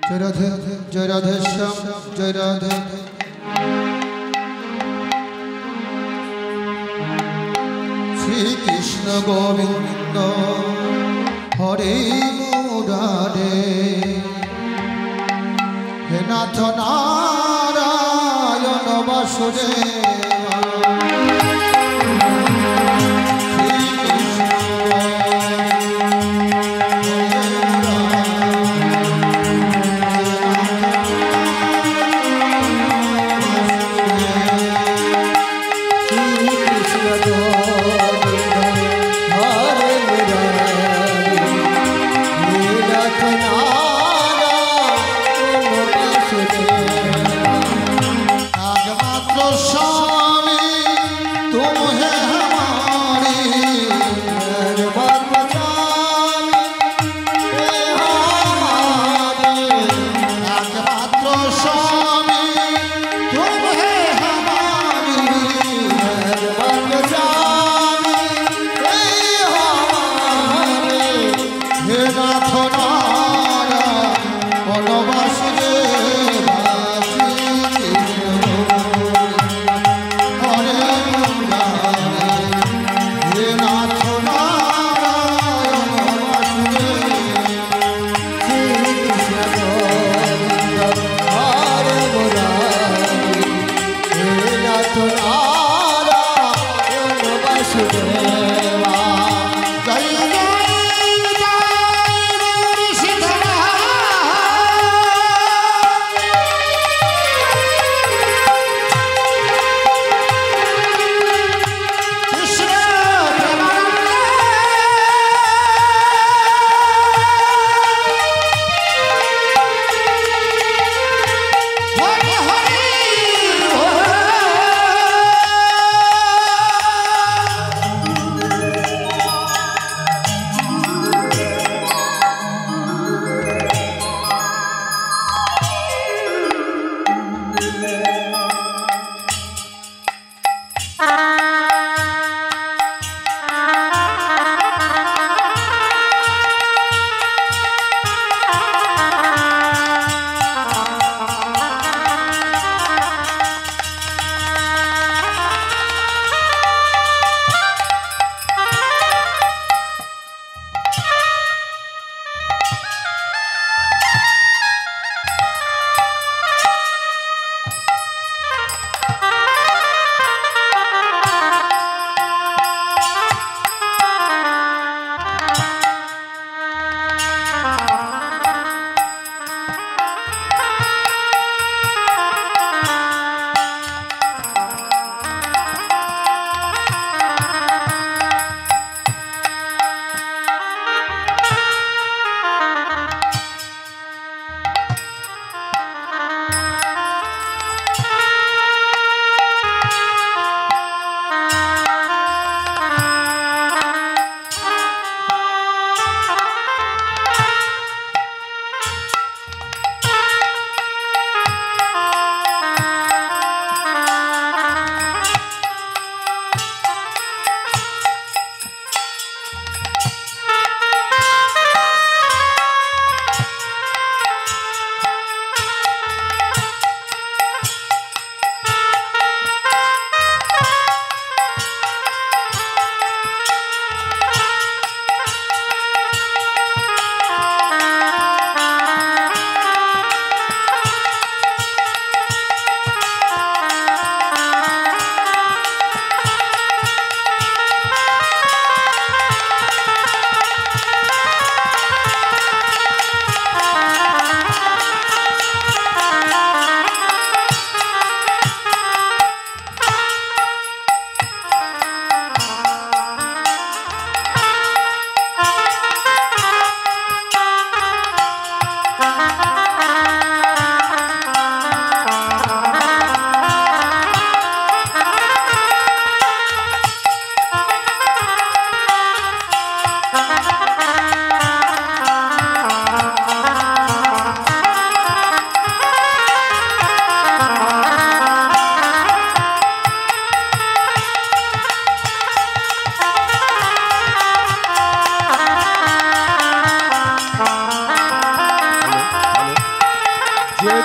जय राधे जय राधे श्याम जय राधे श्री कृष्ण गोविंद हरे मुरारे हे नाथ नारायण वासुदेवा Shah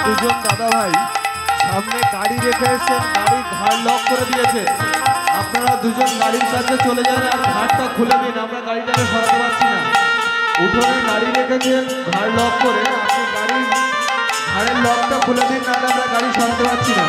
দুজন দাদা ভাই সামনে গাড়ি রেখে এসেছেন, গাড়ির ঘাড় লক করে দিয়েছে। আপনারা দুজন গাড়ির কাছে চলে যান আর ঘাড়টা খুলে দিন, আমরা গাড়িটাকে সরাতে পারছি না। উঠোনে গাড়ি রেখেছেন ঘাড় লক করে, আপনি গাড়ির ঘাড়ের লকটা খুলে দিন, নাহলে আমরা গাড়ি সরাতে পারছি না।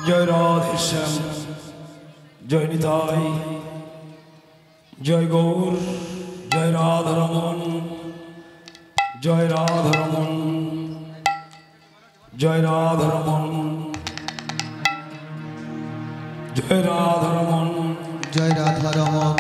জয় রাধেশ্যাম, জয় নিতাই, জয় গৌর, জয় রাধারমন, জয় রাধারমন, জয় রাধারমন, জয় রাধারমন, জয় রাধারমন।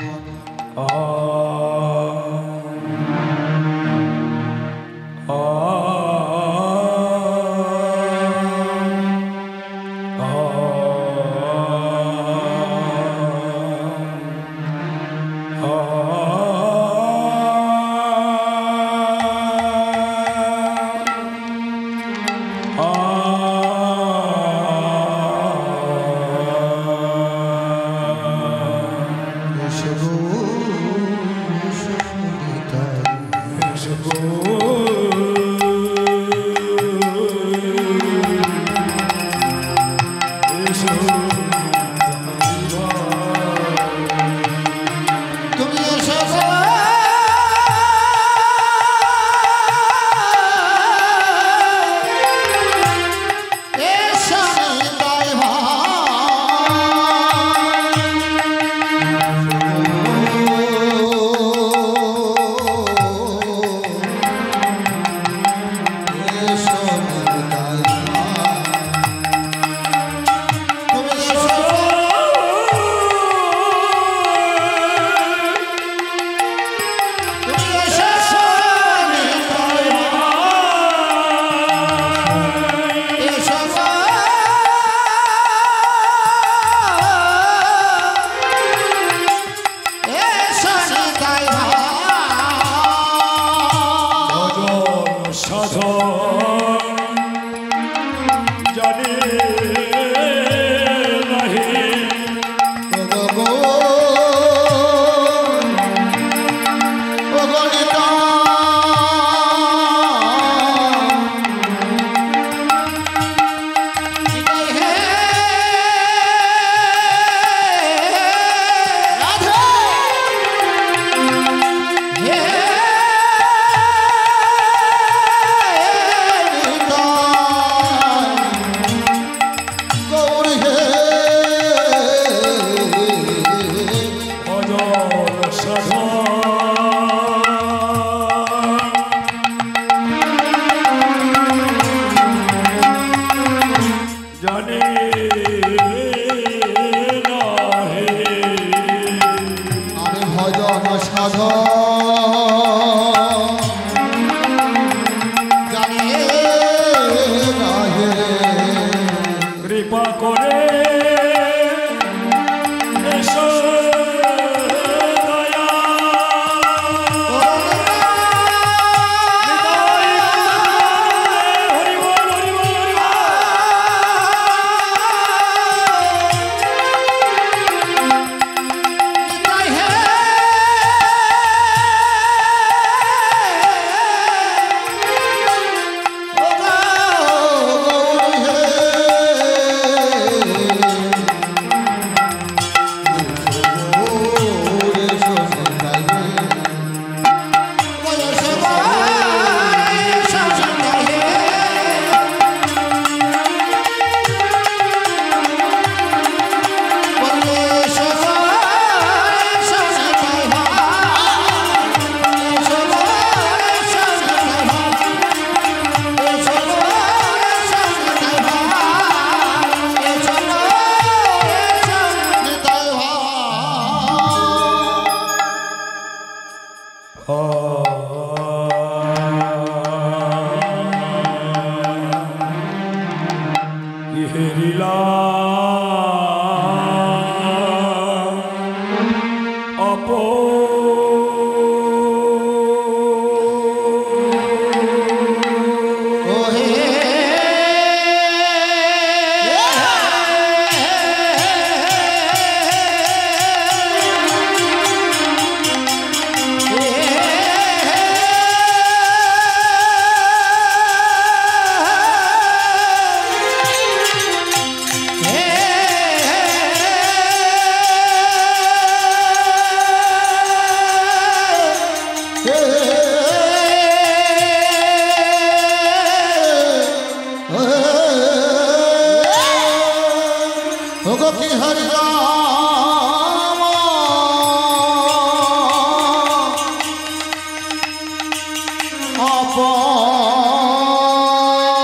ওগো কি হরি রাম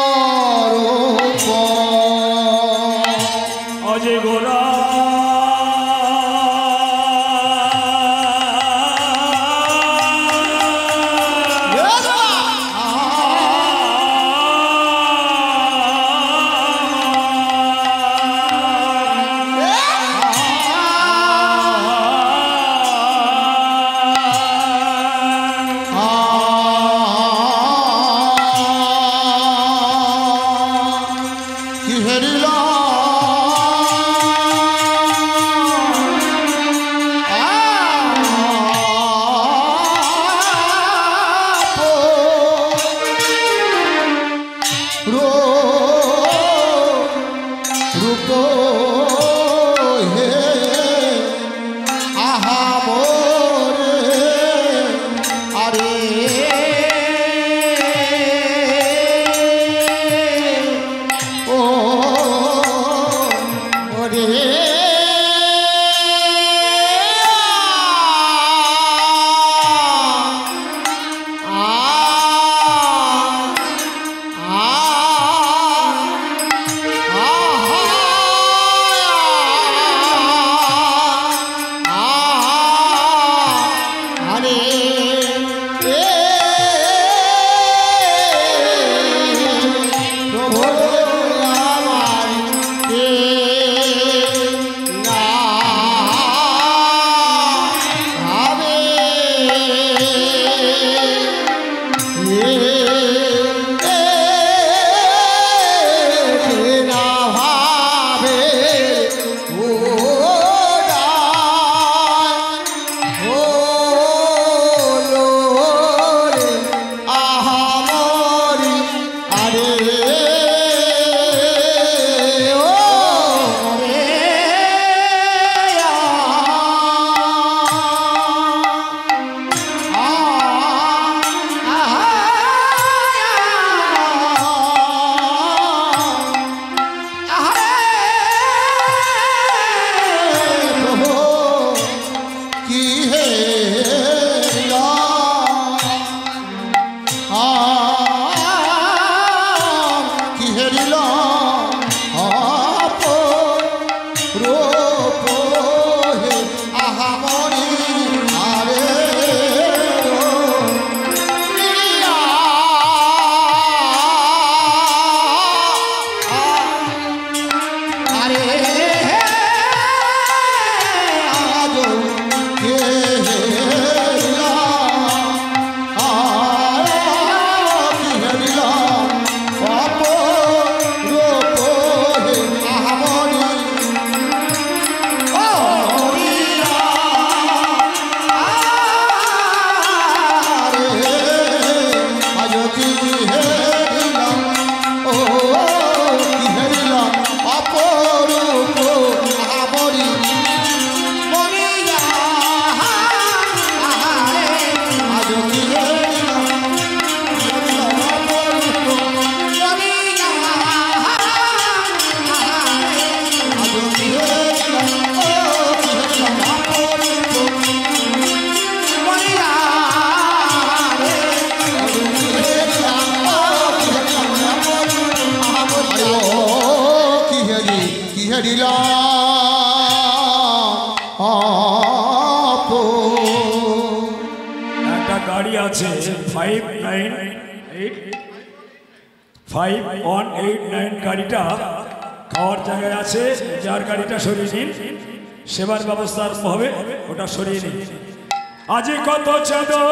অপরূপ অজয় গোরা কি হেরিলা রূপ হে আহা মোরে আরে ও ওরে একটা গাড়ি আছে 5189 গাড়িটা খাওয়ার জায়গায় আছে, যার গাড়িটা সরিয়ে নিন, সেবার ব্যবস্থা আরম্ভ হবে, ওটা সরিয়ে নিন। আজি কত চাঁদ ও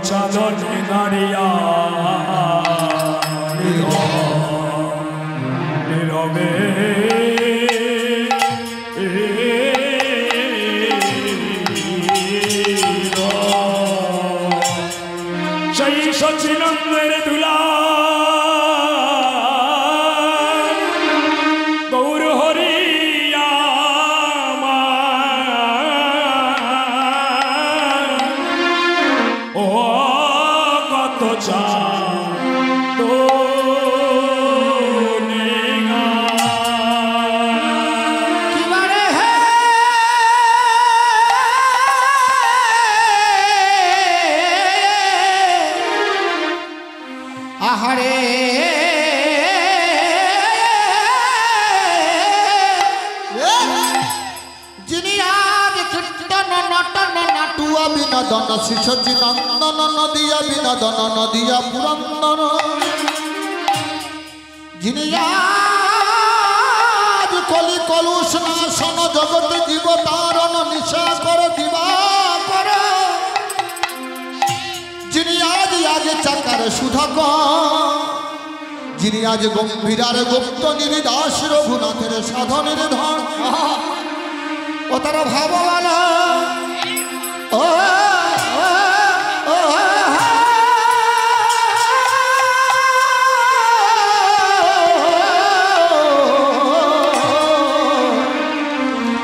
চাঁদনে দাঁড়িয়া নীরবে সেই সচিনন্দের দুলা গৌর হরিয়া ও কত চা আহারে যিনি আজ কীর্তন নটন নাটুয়া বিনোদন শিশি নন্দন নদিয়া বিনোদন নদিয়া পুরন্দন যিনি আজ কলি কলুষ নাশন জগতে জীব তারণ নিশা কর দিবা কর যিনি আজ আগে চাকার সুধাক যিনি আজ গম্ভীরার গুপ্ত নিরিদাস রঘুনাথের সাধনের ধন ও তারা ভাববান ও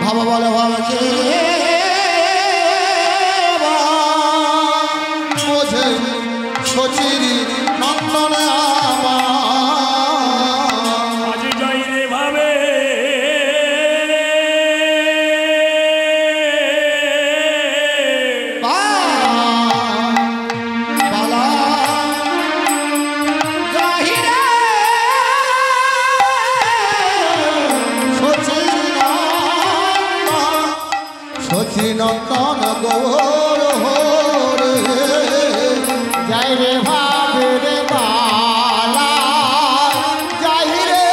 ভাবা বলে ভাবকে বোঝে সচিরি নন্দন আজি যাই রে ভাবে বালা গাহিরে সচিনন্দন গৌর হরে যাই রে ভাবে রে বালা যাই রে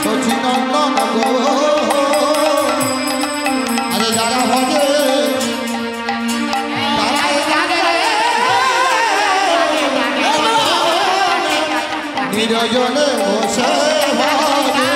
সচিনন্দন গৌর আরে যারা ভজে তারাই জানে নিরজনে বসে ভজে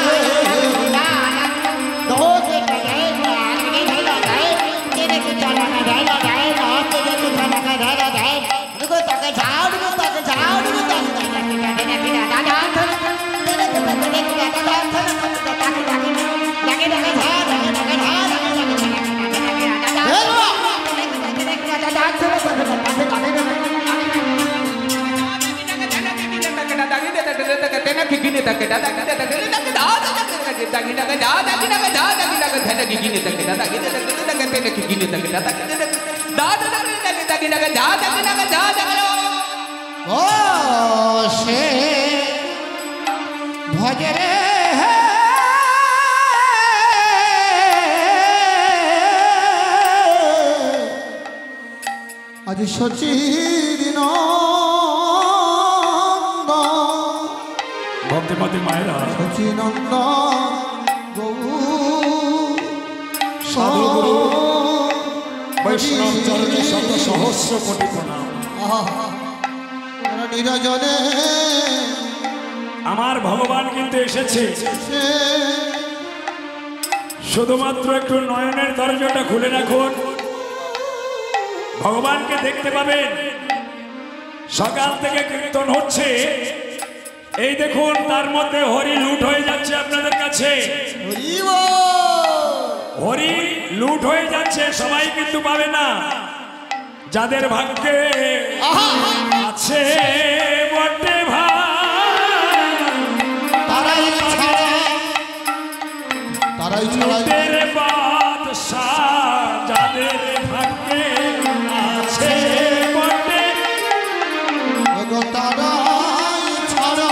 ও সে ভজরে আজ সচির ভক্তিমতী মায়েরা সচিনন্দ সাধুগুরু বৈষ্ণব চরণে শত সহস্র কোটি প্রণাম। নিরজনে আমার ভগবান কিন্তু এসেছে, শুধুমাত্র একটু নয়নের দরজাটা খুলে রাখুন, ভগবানকে দেখতে পাবেন। সকাল থেকে কীর্তন হচ্ছে, এই দেখুন তার মধ্যে হরি লুট হয়ে যাচ্ছে আপনাদের কাছে, হরি লুট হয়ে যাচ্ছে। সবাই কিন্তু পাবে না, যাদের ভাগ্যে আছে বটে ভাই তারাই লুটের বাদশাহ, যাদের ভাগ্যে আছে বটে তারাই ছাড়া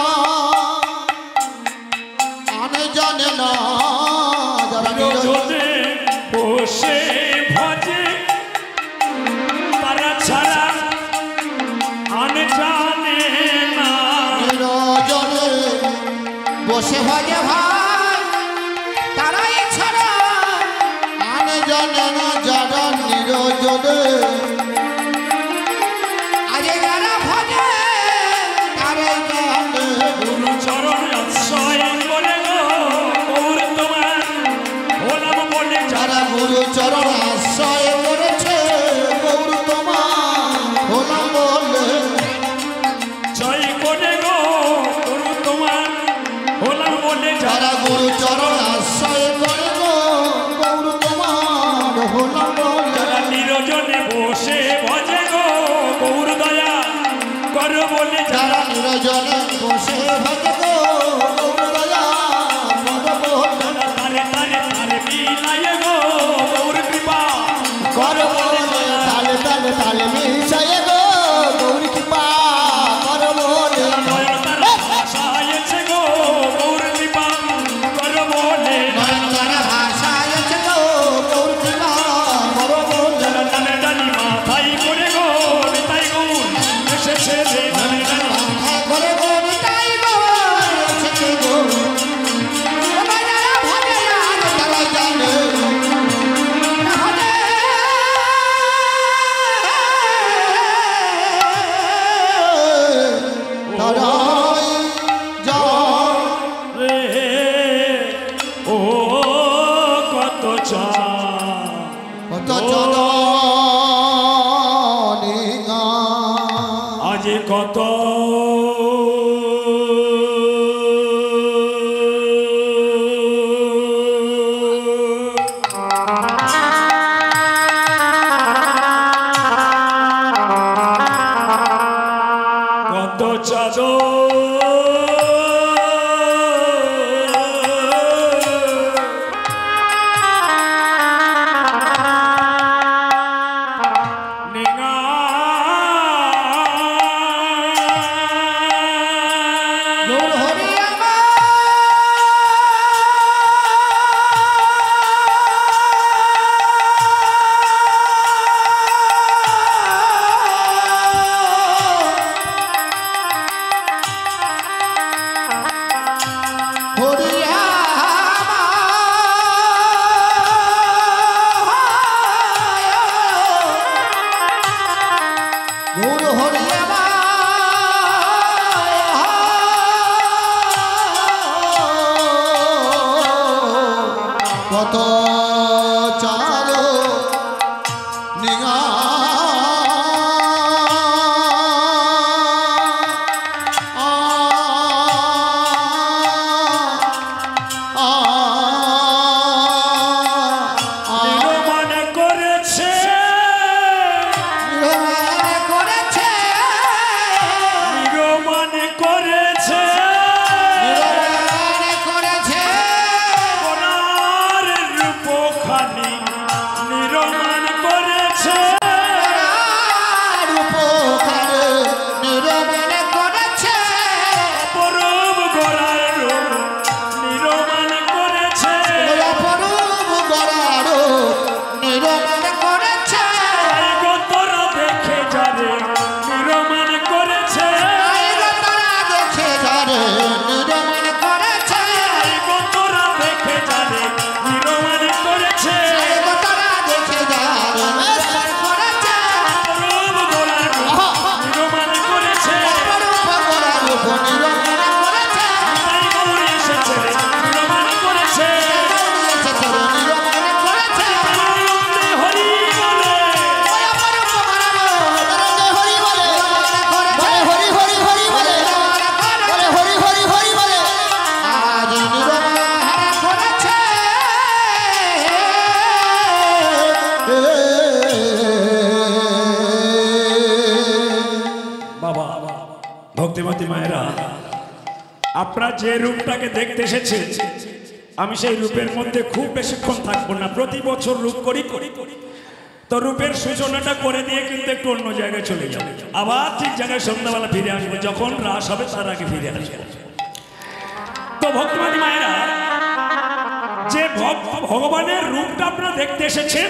আনে জানে না যারা নিরজনে বসে ভজে, তারা ছাড়া আনে জানে না। নিরজনে বসে ভজে ভাই তারাই ছাড়া আনে জানে না যারা নিরজনে আরে যারা ভজে তারে জানে গুরু চরণ আশ্রয় করে গো গৌর তোমার হলাম বলে যারা গুরু চরণ আশ্রয় করেছে গৌর তোমার হলাম বলে জয় করে গো গুরু তোমার হলাম বলে যারা গুরু চরণ আশ্রয় করে গো গৌর তোমার হলাম বলে যারা নিরজনে বসে ভজে গো গৌর দয়া করো বলে যারা নিরজনে বসে ভজে গো গৌর দয়া করো বলে যারা তারে তারে তারে মিলায় গো গৌর কৃপা করো বলে তালে তালে তালে মিশায়ে গো গৌর কৃপা করো বলে নয়ন তারা ভাষায়ছে গো গৌর কৃপা করো বলে নয়ন তারা ভাষায় আছে গো গৌর কৃপা করো বলে যারা টানে টানি মাথায় করে গো নিতাই গৌর এসেছে রে টানে টানি মাথা করে গো নিতাই গো এসেছে গো ওরা যারা ভজে আর তারা জানে ভজে তারাই জানে রে ও কত চা কত জননী গান আজ কত কত গৌর হরি গৌর হরি কত চালো নিগা নিরমান করেছে করেছে নিরমান করেছে করেছে সোনার রূপখানি নিরমান করেছে উপকারে নিরমন করেছে অপরূপ গোড়ার রূপ নিরমান করেছে অপরূপ গড়ারো নিরমন করেছে তাই গো তোরা দেখে যারে নিরমান করেছে তারা দেখে যারে নিরমন করেছে তাই গো তোরা দেখে যারে নিরমান করেছে তারা দেখে যারে নিরমন করেছে অপরূপ গোড়ার রূপ নিরমান করেছে অপরূপ গড়ারো নিরমন করেছে তাই গৌর এসেছে নিরমান করেছে নিরমন করেছে আনন্দে হরি বলে অপরূপ গড়ারো হরি বলে হরি হরি হরি বলে হরি হরি হরি বলে আজ নিরমন করেছে বাবা ভক্তিমতী মায়েরা আপনারা যে রূপটাকে দেখতে এসেছে আমি সেই রূপের মধ্যে খুব বেশিক্ষণ থাকবো না প্রতি বছর রূপ করি তো রূপের সূচনাটা করে দিয়ে কিন্তু একটু অন্য জায়গায় চলে যাবে আবার ঠিক জায়গায় সন্ধ্যাবেলা ফিরে আসবে যখন রাস হবে তার আগে ফিরে আসবে তো ভক্তিমতী মায়েরা যে ভগবানের রূপটা আপনারা দেখতে এসেছেন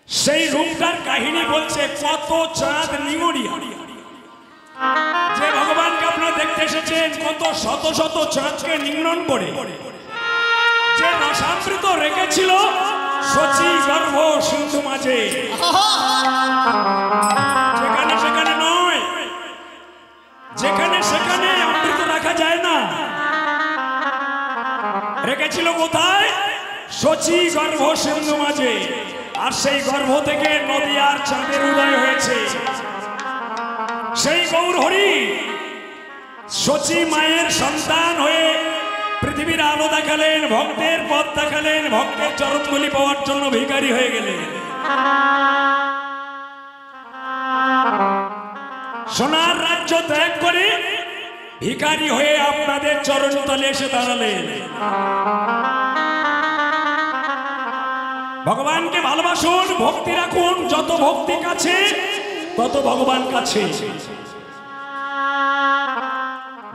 সেই রূপটার কাহিনী বলছে কত চাঁদ নিঙড়িয়া যে ভগবানকে আপনারা দেখতে এসেছেন কত শত শত চাঁদকে নিংড়ন করে যে রসামৃত রেখেছিল শচী গর্ভ সিন্ধু মাঝে, যেখানে সেখানে নয়, যেখানে সেখানে অমৃত রাখা যায় না, রেখেছিল কোথায়? শচী গর্ভ সিন্ধু মাঝে। আর সেই গর্ভ থেকে নদী আর চাঁদের উদয় হয়েছে। সেই গৌর হরি শচী মায়ের সন্তান হয়ে পৃথিবীর আলো দেখালেন, ভক্তের পথ দেখালেন, ভক্তের চরণগুলি পাওয়ার জন্য ভিখারি হয়ে গেলেন। সোনার রাজ্য ত্যাগ করে ভিখারি হয়ে আপনাদের চরণ তলে এসে দাঁড়ালেন। ভগবানকে ভালোবাসুন, ভক্তি রাখুন, যত ভক্তি কাছে তত ভগবান কাছে।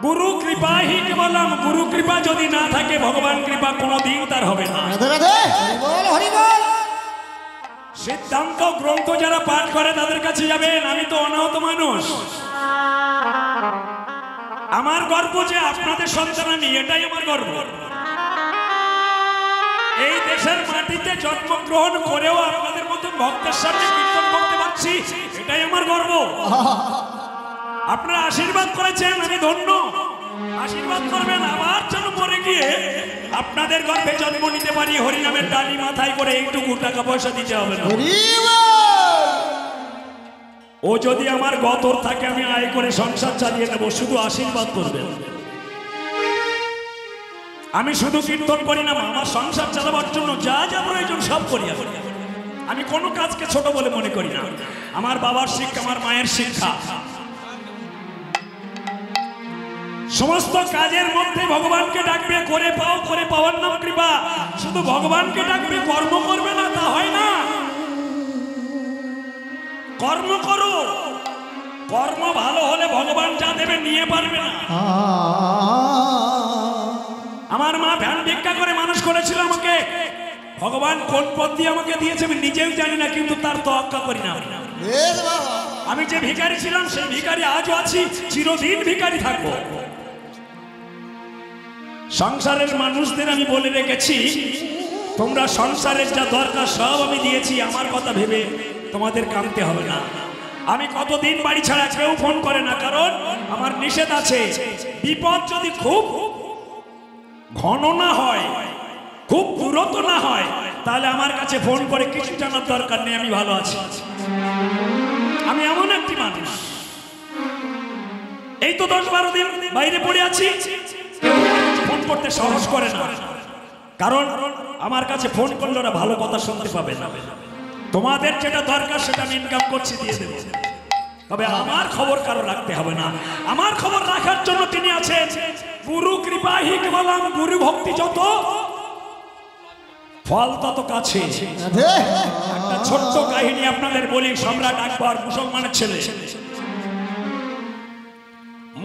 গুরু কৃপা হি কেবলম, গুরু কৃপা যদি না থাকে ভগবান কৃপা কোনোদিন তার হবে না। রাধে রাধে, হরি বল হরি বল। সিদ্ধান্ত গ্রন্থ যারা পাঠ করে তাদের কাছে যাবেন। আমি তো অনাহত মানুষ, আমার গর্ব যে আপনাদের সন্তান আমি, এটাই আমার গর্ব। এই দেশের মাটিতে জন্মগ্রহণ করেও আপনাদের মতো ভক্তের সামনে কীর্তন করতে পারছি, এটাই আমার গর্ব। আপনারা আশীর্বাদ করেছেন, আমি ধন্য। আশীর্বাদ করবেন আবার যেন পরে গিয়ে আপনাদের গর্ভে জন্ম নিতে পারি, হরিনামের ডালি মাথায় করে এইটুকু টাকা পয়সা দিতে হবে না। ও যদি আমার গতর থাকে আমি আয় করে সংসার চালিয়ে নেব, শুধু আশীর্বাদ করবেন। আমি শুধু কীর্তন করি না, আমার সংসার চালাবার জন্য যা যা প্রয়োজন সব করি। আমি কোনো কাজকে ছোট বলে মনে করি না। আমার বাবার শিক্ষা, আমার মায়ের শিক্ষা, সমস্ত কাজের মধ্যে ভগবানকে ডাকবে। করে পাও, করে পাওয়ার নাম কৃপা। শুধু ভগবানকে ডাকবে, কর্ম করবে না তা হয় না। কর্ম করো, কর্ম ভালো হলে ভগবান যা দেবে নিয়ে পারবে না। আমার মা ভ্যান ভিক্ষা করে মানুষ করেছিল আমাকে। ভগবান কোন পথ দিয়ে আমাকে দিয়েছে আমি নিজেও জানি না, কিন্তু তার তোয়াক্কা করি না। আমি যে ভিখারি ছিলাম সেই ভিখারি আজও আছি, চিরদিন ভিখারি থাকবো। সংসারের মানুষদের আমি বলে রেখেছি, তোমরা সংসারের যা দরকার সব আমি দিয়েছি, আমার কথা ভেবে তোমাদের কাঁদতে হবে না। আমি কতদিন বাড়ি ছাড়া, কেউ ফোন করে না, কারণ আমার নিষেধ আছে। বিপদ যদি খুব ঘন না হয়, খুব দূরত্ব না হয়, তাহলে আমার কাছে ফোন করে কিছু জানার দরকার নেই, আমি ভালো আছি। আমি এমন একটি মানুষ, এই তো 10-12 দিন বাইরে পড়ে আছি, ফোন করতে সাহস করে না, কারণ আমার কাছে ফোন করলে ওরা ভালো কথা শুনতে পাবে না। তোমাদের যেটা দরকার সেটা আমি ইনকাম করছি, দিয়ে দেবো। তবে আমার খবর কারো রাখতে হবে না। আমার খবর রাখার জন্য তিনি আছেন। গুরু কৃপা হি কেবলম, গুরু ভক্তি যত, ফল তত কাছে। একটা ছোট্ট কাহিনী আপনাদের বলি। সম্রাট আকবর মুসলমানের ছেলে,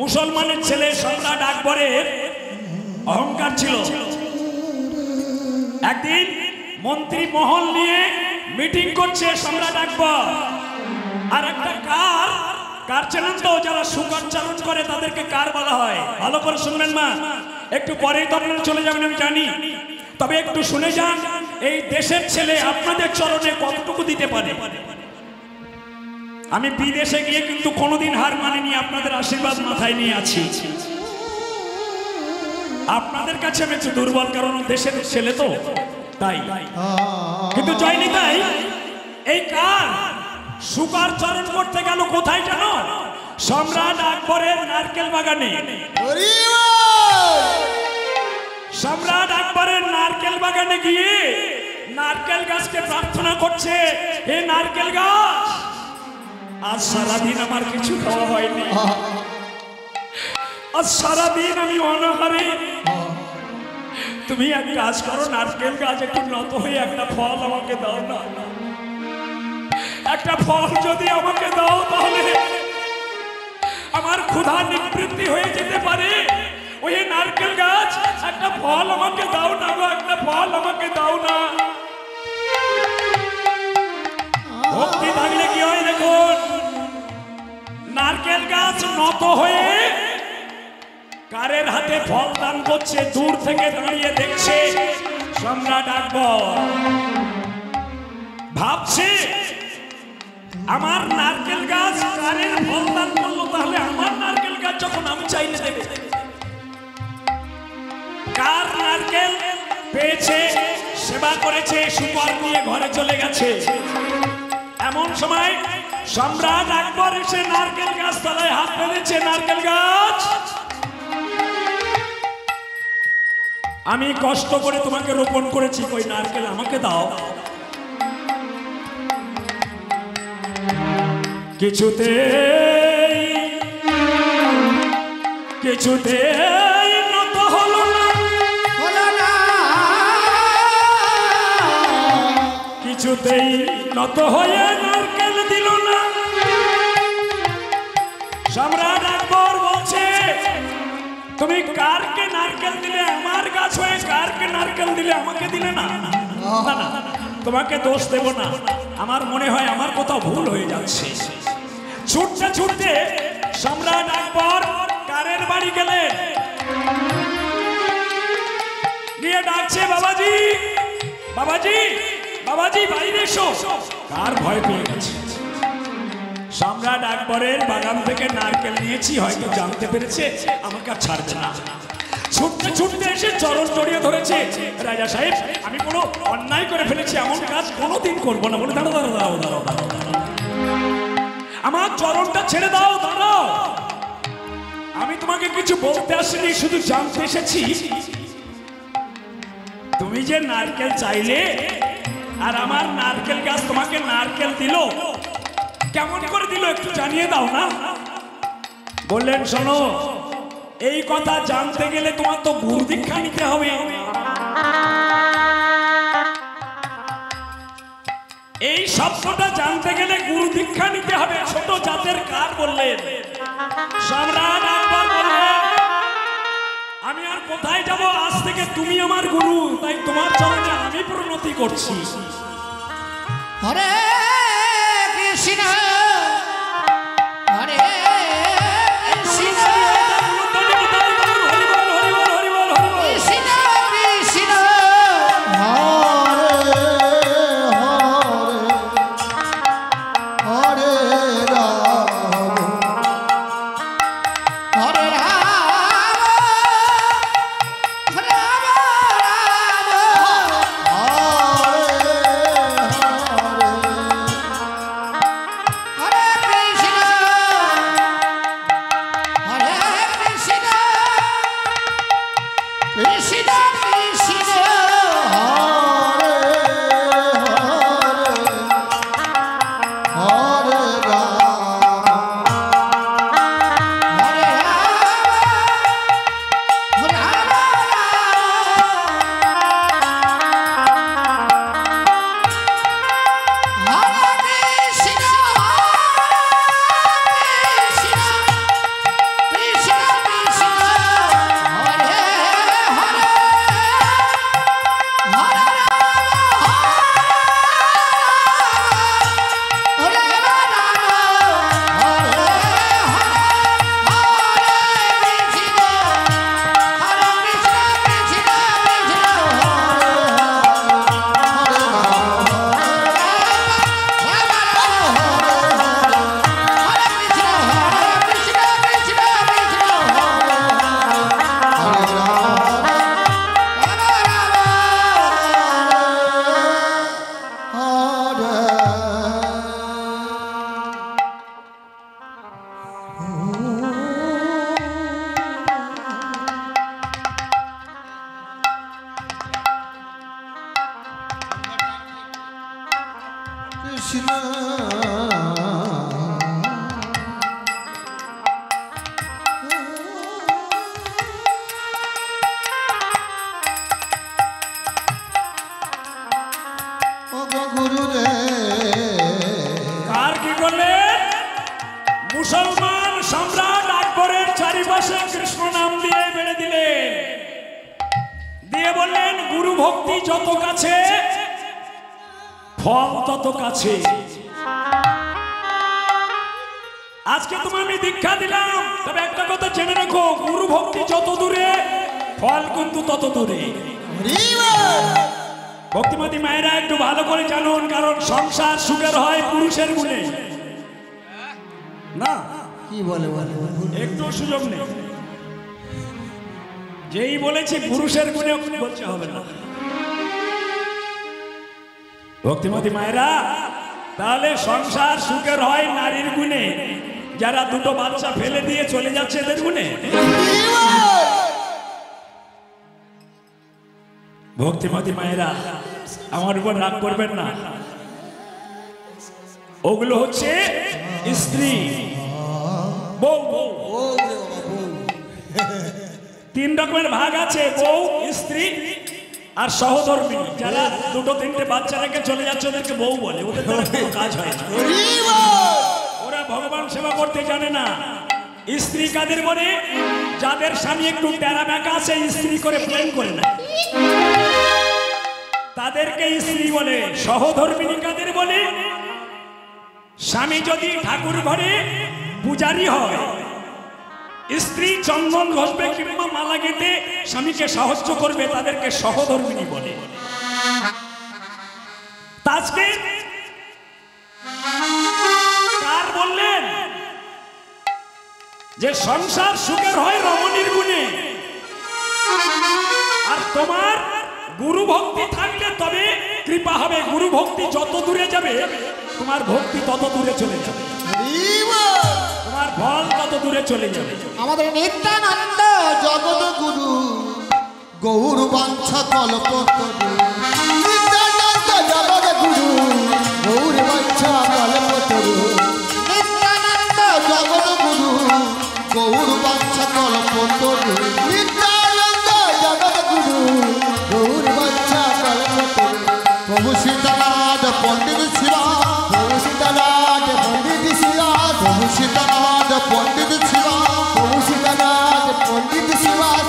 মুসলমানের ছেলে সম্রাট আকবরের অহংকার ছিল। একদিন মন্ত্রী মহল নিয়ে মিটিং করছে সম্রাট আকবর। আর একটা কার চেনেন তো? যারা সুগার চালন করে তাদেরকে কার বলা হয়। ভালো করে শুনবেন মা, একটু পরেই তো আপনারা চলে যাবেন আমি জানি, তবে একটু শুনে যান। এই দেশের ছেলে আপনাদের চরণে কতটুকু দিতে পারে। আমি বিদেশে গিয়ে কিন্তু কোনোদিন হার মানিনি, আপনাদের আশীর্বাদ মাথায় নিয়ে আছি। আপনাদের কাছে আমি একটু দুর্বল, কারণ দেশের ছেলে তো তাই। কিন্তু জয়নি তাই, এই কার সুগার চরণ করতে গেল কোথায় জানো? সম্রাট আকবরের নারকেল বাগানে। সম্রাট আকবরের নারকেল বাগানে গিয়ে নারকেল গাছকে প্রার্থনা করছে, হে নারকেল গাছ, আজ সারাদিন আমার কিছু খাওয়া হয়নি, আজ সারাদিন আমি অনাহারে। তুমি এক কাজ করো, নারকেল গাছ একটু নত হয়ে একটা ফল আমাকে দাও না। একটা ফল যদি আমাকে দাও তাহলে আমার ক্ষুধা নিবৃত্তি হয়ে যেতে পারে। ওই নারকেল গাছ, একটা ফল আমাকে দাও না গো, একটা ফল আমাকে দাও না। ভক্তি থাকলে কি হয় দেখুন, নারকেল গাছ নত হয়ে কারের হাতে ফল দান করছে, দূর থেকে দাঁড়িয়ে দেখছে সম্রাট আকবর। ভাবছে আমার নারকেল গাছ কারের ফল দান করলো, তাহলে আমার নারকেল গাছ যখন আমি চাইলে দেবে। কার নারকেল পেয়েছে, সেবা করেছে, সুপার নিয়ে ঘরে চলে গেছে। এমন সময় সম্রাট আকবর এসে নারকেল গাছ তলায় হাত বেঁধেছে। নারকেল গাছ, আমি কষ্ট করে তোমাকে রোপণ করেছি, কই নারকেল আমাকে দাও। কিছুতেই নত হলো না, কিছুতেই নত হয়ে নারকেল দিল না। সম্রাট আকবর বলছে, তুমি কারকে নারকেল দিলে? আমার গাছ হয়ে কারকে নারকেল দিলে? আমাকে দিলে না। না, তোমাকে দোষ দেব না, আমার মনে হয় আমার কোথাও ভুল হয়ে যাচ্ছে। ছুটতে ছুটতে সম্রাট আকবর কারের বাড়ি গেলেন, গিয়ে ডাকছে, বাবাজি বাবাজি বাবাজি বাইরে এসো। কার ভয় পেয়ে গেছে। সম্রাট আকবরের বাগান থেকে নারকেল নিয়েছি, হয়তো জানতে পেরেছে আমাকে আর ছাড়বে না। ছুটতে ছুটতে এসে চরণ জড়িয়ে ধরেছে। রাজা সাহেব, আমি কোনো অন্যায় করে ফেলেছি, এমন কাজ কোনোদিন করবো না। বলে দাঁড়াও দাঁড়াও দাঁড়াও দাঁড়াও দাঁড়াও, আমার চরণটা ছেড়ে দাও, দাঁড়াও। আমি তোমাকে কিছু বলতে আসিনি, শুধু জানতে এসেছি তুমি যে নারকেল চাইলে আর আমার নারকেল গাছ তোমাকে নারকেল দিল, কেমন করে দিল একটু জানিয়ে দাও না। বললেন, শোনো, এই কথা জানতে গেলে তোমার তো গুরু দীক্ষা নিতে হবে। এই শব্দটা জানতে গেলে গুরু দীক্ষা নিতে হবে। ছোট জাতের কার বললেন? সম্রাট আকবর বললেন, আমি আর কোথায় যাব, আজ থেকে তুমি আমার গুরু, তাই তোমার চরণে আমি প্রণতি করছি। হরে কৃষ্ণ হরে কৃষ্ণ কৃষ্ণ কৃষ্ণ হরে হরে রাম রাম মুসলমান সম্রাট আকবরের চারিপাশে কৃষ্ণ নাম দিয়ে বেড়ে দিলেন, দিয়ে বললেন গুরু ভক্তি যত কাছে ফল তত কাছে। আজকে তোমায় আমি দীক্ষা দিলাম, তবে একটা কথা জেনে রাখো, গুরু ভক্তি যত দূরে ফল কিন্তু তত দূরে। ভক্তিমতী মায়েরা একটু ভালো করে জানুন, কারণ সংসার সুখের হয় পুরুষের গুণে। না কি বলে বলে একটু সুযোগ নেই, যেই বলেছি পুরুষের গুণে বলতে হবে না। ভক্তিমতী মায়েরা, তাহলে সংসার সুখের হয় নারীর গুণে, যারা দুটো বাচ্চা ফেলে দিয়ে চলে যাচ্ছে এদের গুণে। ভক্তিমতী মায়েরা, আমার উপর রাগ করবেন না, ওগুলো হচ্ছে স্ত্রী, বউ। তিন রকমের ভাগ আছে, বউ, স্ত্রী আর সহধর্মী। যারা দুটো তিনটে বাচ্চা রেখে চলে যাচ্ছে ওদেরকে বউ বলে, ওদের দ্বারা কোনো কাজ হয় না, ওরা ভগবান সেবা করতে জানে না। স্ত্রী কাদের বলে? যাদের স্বামী একটু টেরা বেঁকা আছে, স্ত্রী করে প্রেম করে না, তাদেরকে স্ত্রী বলে। সহধর্মিনী কাদের বলে? স্বামী যদি ঠাকুর ঘরে পূজারী হয়, স্ত্রী চন্দন ঘষবে কিংবা মালা গেঁথে স্বামীকে সাহায্য করবে, তাদেরকে সহধর্মিনী বলে। আজকে কার বললেন যে সংসার সুখের হয় রমণীর গুণে, আর তোমার গুরু ভক্তি থাকলে তবে কৃপা হবে। গুরু ভক্তি যত দূরে যাবে তোমার ভক্তি তত দূরে চলে যাবে, তোমার ফল তত দূরে চলে যাবে। আমাদের নিত্যানন্দ জগৎ গুরু গৌর বাঞ্ছা কল্পতরু, নিত্যানন্দ জগৎ গুরু গৌর বাঞ্ছা কল্পতরু, নিত্যানন্দ জগৎ গুরু গৌর বাঞ্ছা কল্পতরু, নিত্যানন্দ জগৎ গুরু গৌর বাঞ্ছা কল্পতরু। প্রভু সীতানাথ পণ্ডিত শ্রীরাম, প্রভু সীতানাথ পণ্ডিত শ্রীরাম, প্রভু সীতানাথ পণ্ডিত শ্রীরাম, প্রভু সীতানাথ পণ্ডিত শ্রীরাম।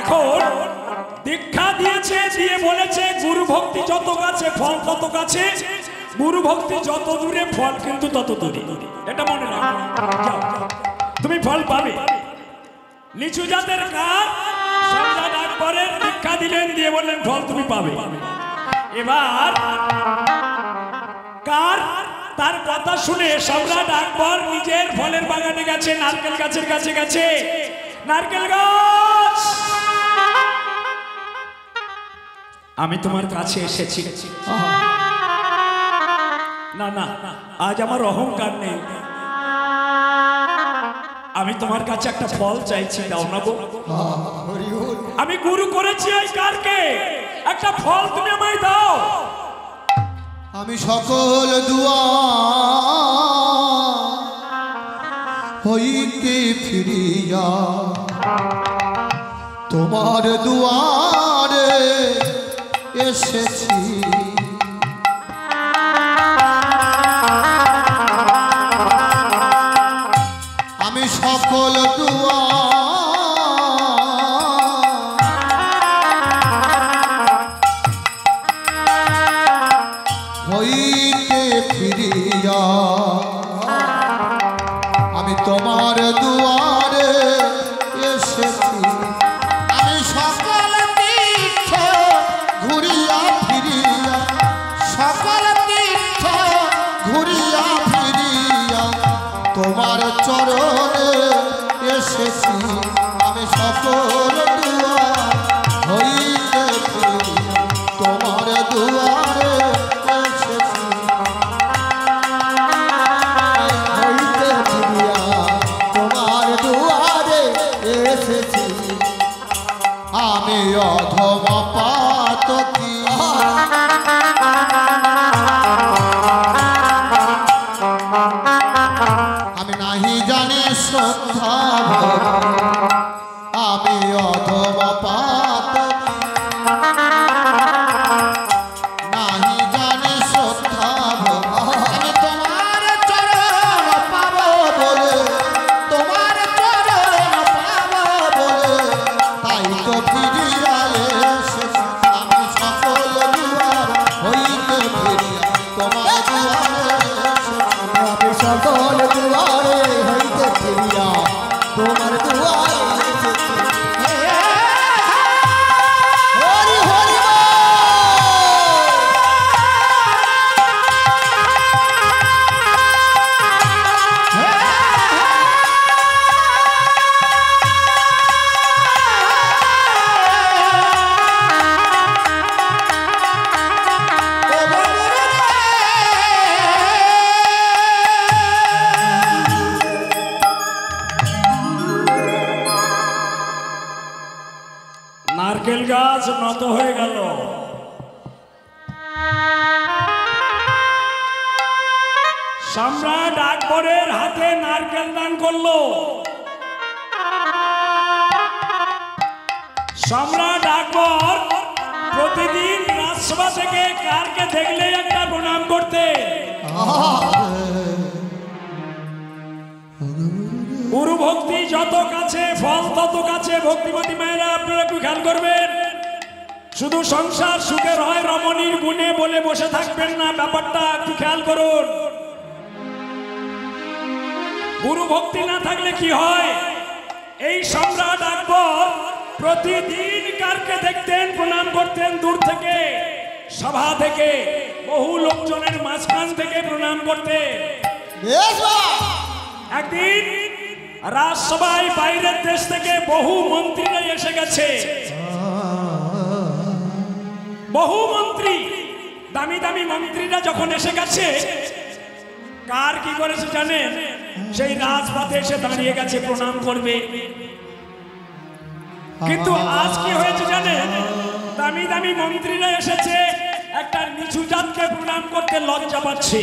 এখন দীক্ষা দিয়েছে, দিয়ে বলেছে গুরু ভক্তি যত কাছে ফল তত কাছে, গুরু ভক্তি যত দূরে ফল কিন্তু তত দূরে, এটা মনে রাখো। তুমি ফল পাবে। নিচু জাতের কার সম্রাট আকবরের দীক্ষা দিলেন, দিয়ে বললেন ফল তুমি পাবে। এবার কার তার কথা শুনে সম্রাট আকবর নিজের ফলের বাগানে গেছে, নারকেল গাছের কাছে গেছে। নারকেল গাছ, আমি তোমার কাছে এসেছি। না না, আজ আমার অহংকার নেই, আমি তোমার কাছে একটা ফল চাইছি, দাও না গো। আমি গুরু করেছি এই কারকে, একটা ফল তুমি আমায় দাও। আমি সকল দুয়া হইতে ফিরিয়া তোমার দুয়ারে এসেছি। আমি সকল দুয়া হইতে ফিরিয়া আমি তোমার দুয়ারে এসেছি। আমি সকল তীর্থ ঘুরিয়া ফিরিয়া, সকল তীর্থ ঘুরিয়া ফিরিয়া তোমার চরণে এসেছি। আমি সকল দুয়ার হইতে ফিরিয়া তোমার দুয়ারে এসেছি। হইতে ফিরিয়া তোমার দুয়ারে এসেছি। আমি অধম পাতকী, আমি নাহি জানি শ্রদ্ধা, আমি মহারাজ নত হয়ে গেল। সম্রাট আকবরের হাতে নারকেল দান করলো। সম্রাট আকবর প্রতিদিন রাজসভা থেকে কারকে দেখলে একটা প্রণাম করতে। গুরু ভক্তি যত কাছে ফল তত কাছে। ভক্তিমতী মায়েরা আপনারা একটু খেয়াল করবেন, শুধু সংসার সুখের হয় রমণীর গুণে বলে বসে থাকবেন না, ব্যাপারটা একটু খেয়াল করুন। গুরু ভক্তি না থাকলে কি হয়? এই সম্রাট আকবর প্রতিদিন কারকে দেখতেন, প্রণাম করতেন দূর থেকে, সভা থেকে, বহু লোকজনের মাঝখান থেকে প্রণাম করতেন। একদিন রাজসভায় বাইরের দেশ থেকে বহু মন্ত্রীরা এসে গেছে। বহু মন্ত্রী, দামি দামি মন্ত্রীরা যখন এসে গেছে, কার কি করেছে জানেন? সেই রাজপথে এসে দাঁড়িয়ে গেছে প্রণাম করবে। কিন্তু আজ কি হয়েছে জানেন? দামি দামি মন্ত্রীরা এসেছে, একটা নিচু জাতকে প্রণাম করতে লজ্জা পাচ্ছে।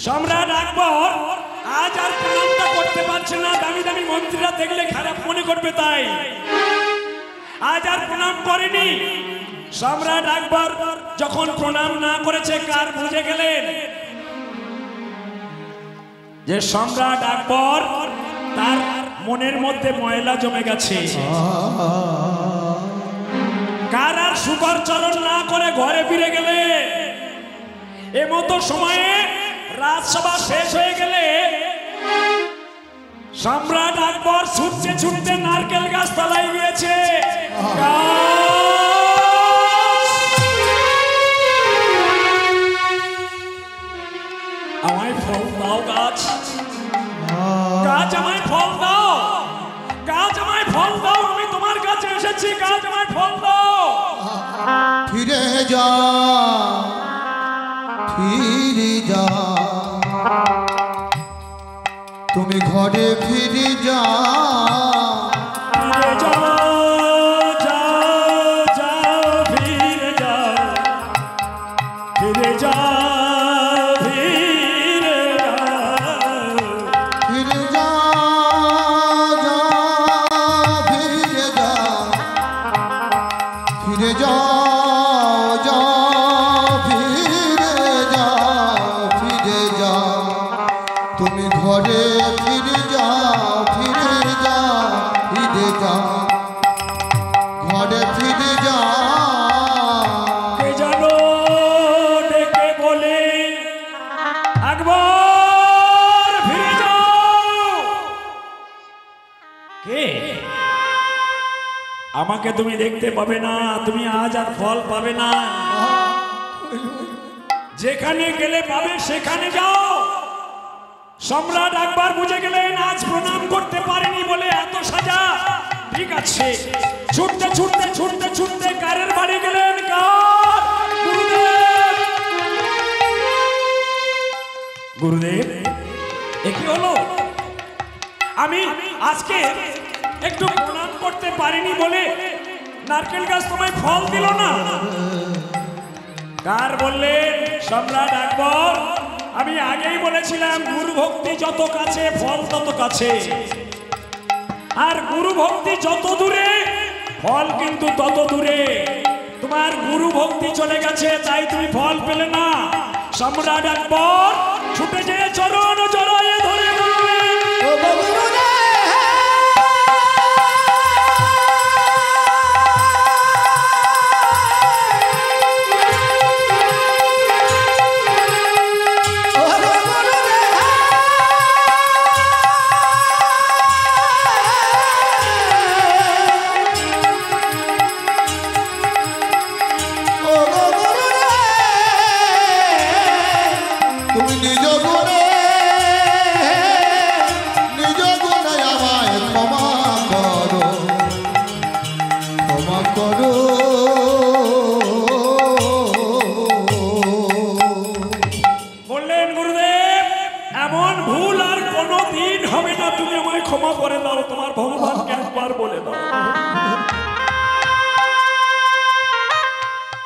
সম্রাট আকবর আজ আর প্রণামটা করতে পারছে না, দামি দামি মন্ত্রীরা দেখলে খারাপ মনে করবে, তাই আজ আর প্রণাম করেনি। সম্রাট আকবর যখন প্রণাম না করেছে, কার বুঝে গেলেন যে সম্রাট আকবর তার মনের মধ্যে ময়লা জমে গেছে। কার আর শুকর চরণ না করে ঘরে ফিরে গেলে। এমতো সময়ে রাজসভা শেষ হয়ে গেলে সম্রাট আকবর ছুটতে ছুটতে নারকেল গাছ তলায় গিয়েছে। আমায় ফল দাও গাছ, গাছ আমায় ফল দাও, গাছ আমায় ফল দাও, আমি তোমার কাছে এসেছি, গাছ আমায় ফল দাও। ফিরে যা, ফিরে যা, তুমি ঘরে ফিরে যা। ফিরে যাও, যাও, যাও, ফিরে যাও, ফিরে যাও, ফিরে যাও, ফিরে যা, যা, ফিরে যা, ফিরে যা, যা, ফিরে যা, ফিরে যা, তুমি ঘরে ফিরে যা, ফিরে যা, ফিরে যা, ঘরে ফিরে যা। কে জানো ডেকে বলে আকবর ফিরে যাও। কে? আমাকে তুমি দেখতে পাবে না, তুমি আজ আর ফল পাবে না। যেখানে গেলে পাবে সেখানে যাও। সম্রাট আকবর বুঝে গেলেন আজ প্রণাম করতে পারেনি বলে এত সাজা। ঠিক আছে, ছুটতে ছুটতে ছুটতে ছুটতে কারের বাড়ি গেলেন। কার? গুরুদেব। গুরুদেব, এ কি হলো? আমি আজকে একটু প্রণাম করতে পারিনি বলে নারকেল গাছ তোমায় ফল দিল না। কার বললেন? সম্রাট আকবর, আমি আগেই বলেছিলাম গুরু ভক্তি যত কাছে ফল তত কাছে, আর গুরু ভক্তি যত দূরে ফল কিন্তু তত দূরে। তোমার গুরু ভক্তি চলে গেছে, তাই তুমি ফল পেলে না। সম্রাট আকবর ছুটে যেয়ে চরণ জড়ায়ে ধরে বললেন, ও গুরুদেব, তুমি নিজ গুণ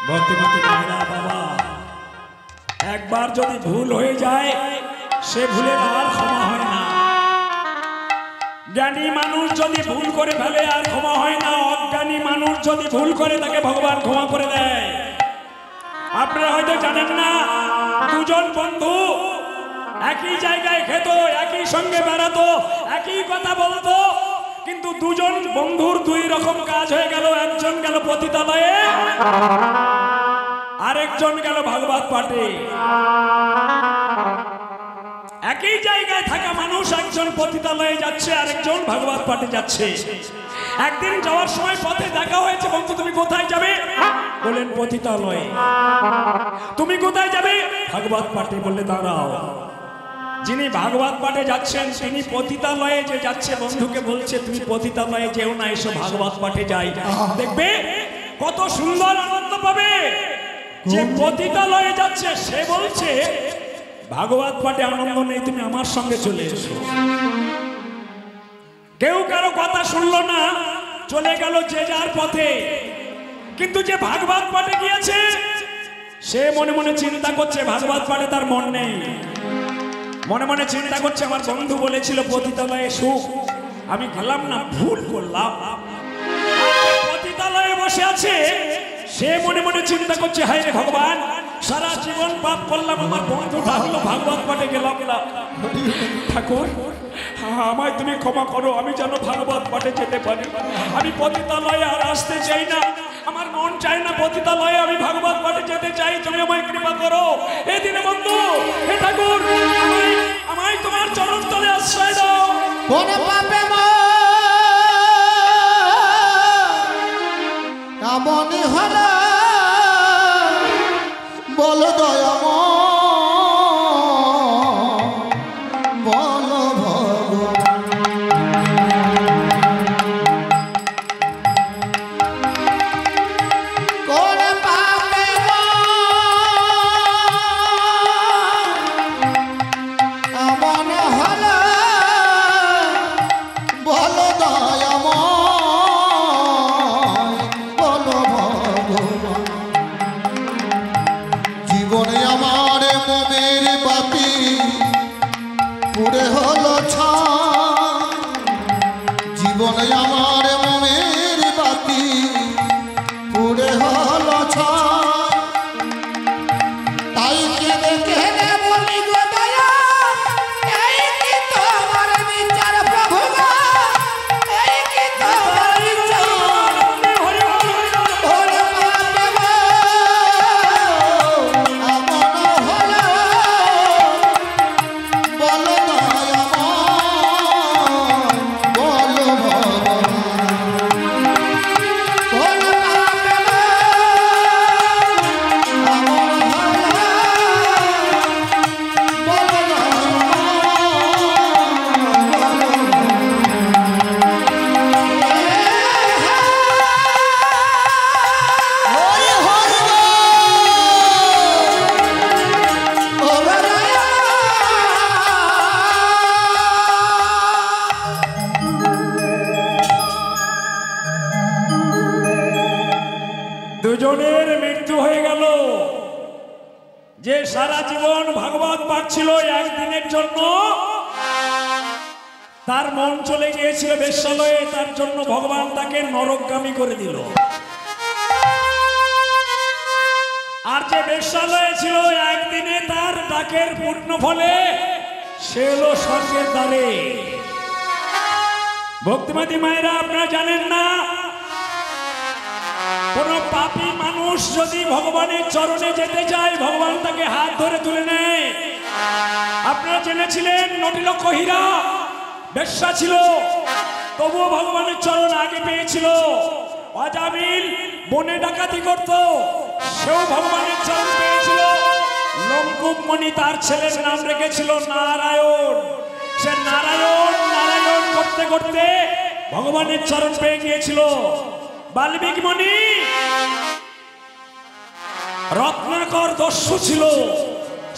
ভক্তিমতী মায়েরা বাবা, একবার যদি ভুল হয়ে যায় সে ভুলের আর ক্ষমা হয় না। জ্ঞানী মানুষ যদি ভুল করে ফেলে আর ক্ষমা হয় না, অজ্ঞানী মানুষ যদি ভুল করে তাকে ভগবান ক্ষমা করে দেয়। আপনারা হয়তো জানেন না, দুজন বন্ধু একই জায়গায় খেত, একই সঙ্গে বেড়াতো, একই কথা বলতো, কিন্তু দুজন বন্ধুর দুই রকম কাজ হয়ে গেল। একজন গেল পতিতালয়ে, আরেকজন গেল ভাগবত পাঠে। একই জায়গায় থাকা মানুষ, একজন পতিতালয়ে যাচ্ছে, আরেকজন ভাগবত পাঠে যাচ্ছে। একদিন যাওয়ার সময় পথে দেখা হয়েছে, বন্ধু তুমি কোথায় যাবে? বলেন পতিতালয়ে। তুমি কোথায় যাবে? ভাগবত পাঠে। বললে দাঁড়াও, যিনি ভাগবত পাঠে যাচ্ছেন তিনি পতিতালয়ে যে যাচ্ছে বন্ধুকে বলছে তুমি পতিতালয়ে যেও না, এসো ভাগবত পাঠে যাই, দেখবে কত সুন্দর আনন্দ পাবে। যে পতিতালয়ে যাচ্ছে সে বলছে ভাগবত পাঠে আনন্দ নেই, তুমি আমার সঙ্গে চলে এসো। কেউ কারো কথা শুনলো না, চলে গেল যে যার পথে। কিন্তু যে ভাগবত পাঠে গিয়েছে সে মনে মনে চিন্তা করছে, ভাগবত পাঠে তার মন নেই। মনে মনে চিন্তা করছে আমার বন্ধু বলেছিল পতিতালয়ে সুখ, আমি গেলাম না, ভুল করলাম। পতিতালয়ে বসে আছে, সে মনে মনে চিন্তা করছে হায় রে ভগবান, সারা জীবন পাপ করলাম, আমার বন্ধুটা হলো ভাগবত পাঠে গেলাম। ঠাকুর আমায় তুমি ক্ষমা করো, আমি যেন ভাগবত পাঠে যেতে পারি। আমি পতিতালয়ে আর আসতে চাই না, আমার মন চাই না পতিতালয়ে, আমি ভাগবত পাঠে যেতে চাই, তুমি আমায় কৃপা করো। এই দিনে বন্ধু, হে ঠাকুর, আমায় তোমার চরণ তলে আশ্রয় দাও। কোন পাপে এমনই হলো বল দয়াম, বল ভগবান। কোন পাপে এমন হলো বল দয়াম, বল ভগবান। জীবনে আমার মনের বাতি পুরে হলো ছাই, জীবনে আমার মনের বাতি পুরে হলো ছাই। তাই কেঁদে কেঁদে বলি গো দয়া, এই কি তোমার বিচার প্রভু গো, এই কি তোমার বিচার। ওরে বাবা গো, এমন হলো বল দয়াময়, বল ভগবান। কোন পাপে এমন হলো বল হরি হরি ও বড়ায়া। দুজনের মৃত্যু হয়ে গেল। যে সারা জীবন ভাগবত পাঠ ছিল, একদিনের জন্য তার মন চলে গিয়েছিল বেশ্যালয়ে, তার জন্য ভগবান তাকে নরকগামী করে দিল। আর যে বেশ্যালয়ে ছিল, একদিনে তার ডাকের পূর্ণ ফলে সে এলো স্বর্গের দ্বারে। ভক্তিমতী মায়েরা, আপনারা জানেন না, কোন পাপী মানুষ যদি ভগবানের চরণে যেতে চায়, ভগবান তাকে হাত ধরে তুলে নেয়। আপনারা জেনেছিলেন নটিলক্ষ হীরা বেশ্যা ছিল, তবুও ভগবানের চরণ আগে পেয়েছিল। অজামিল বনে ডাকাতি করত, সেও ভগবানের চরণ পেয়েছিল। লঙ্কুমণি তার ছেলের নাম রেখেছিল নারায়ণ। সে নারায়ণ নারায়ণ করতে করতে ভগবানের চরণ পেয়ে গিয়েছিল। বাল্মীকি মুনি রত্নাকর দস্যু ছিল,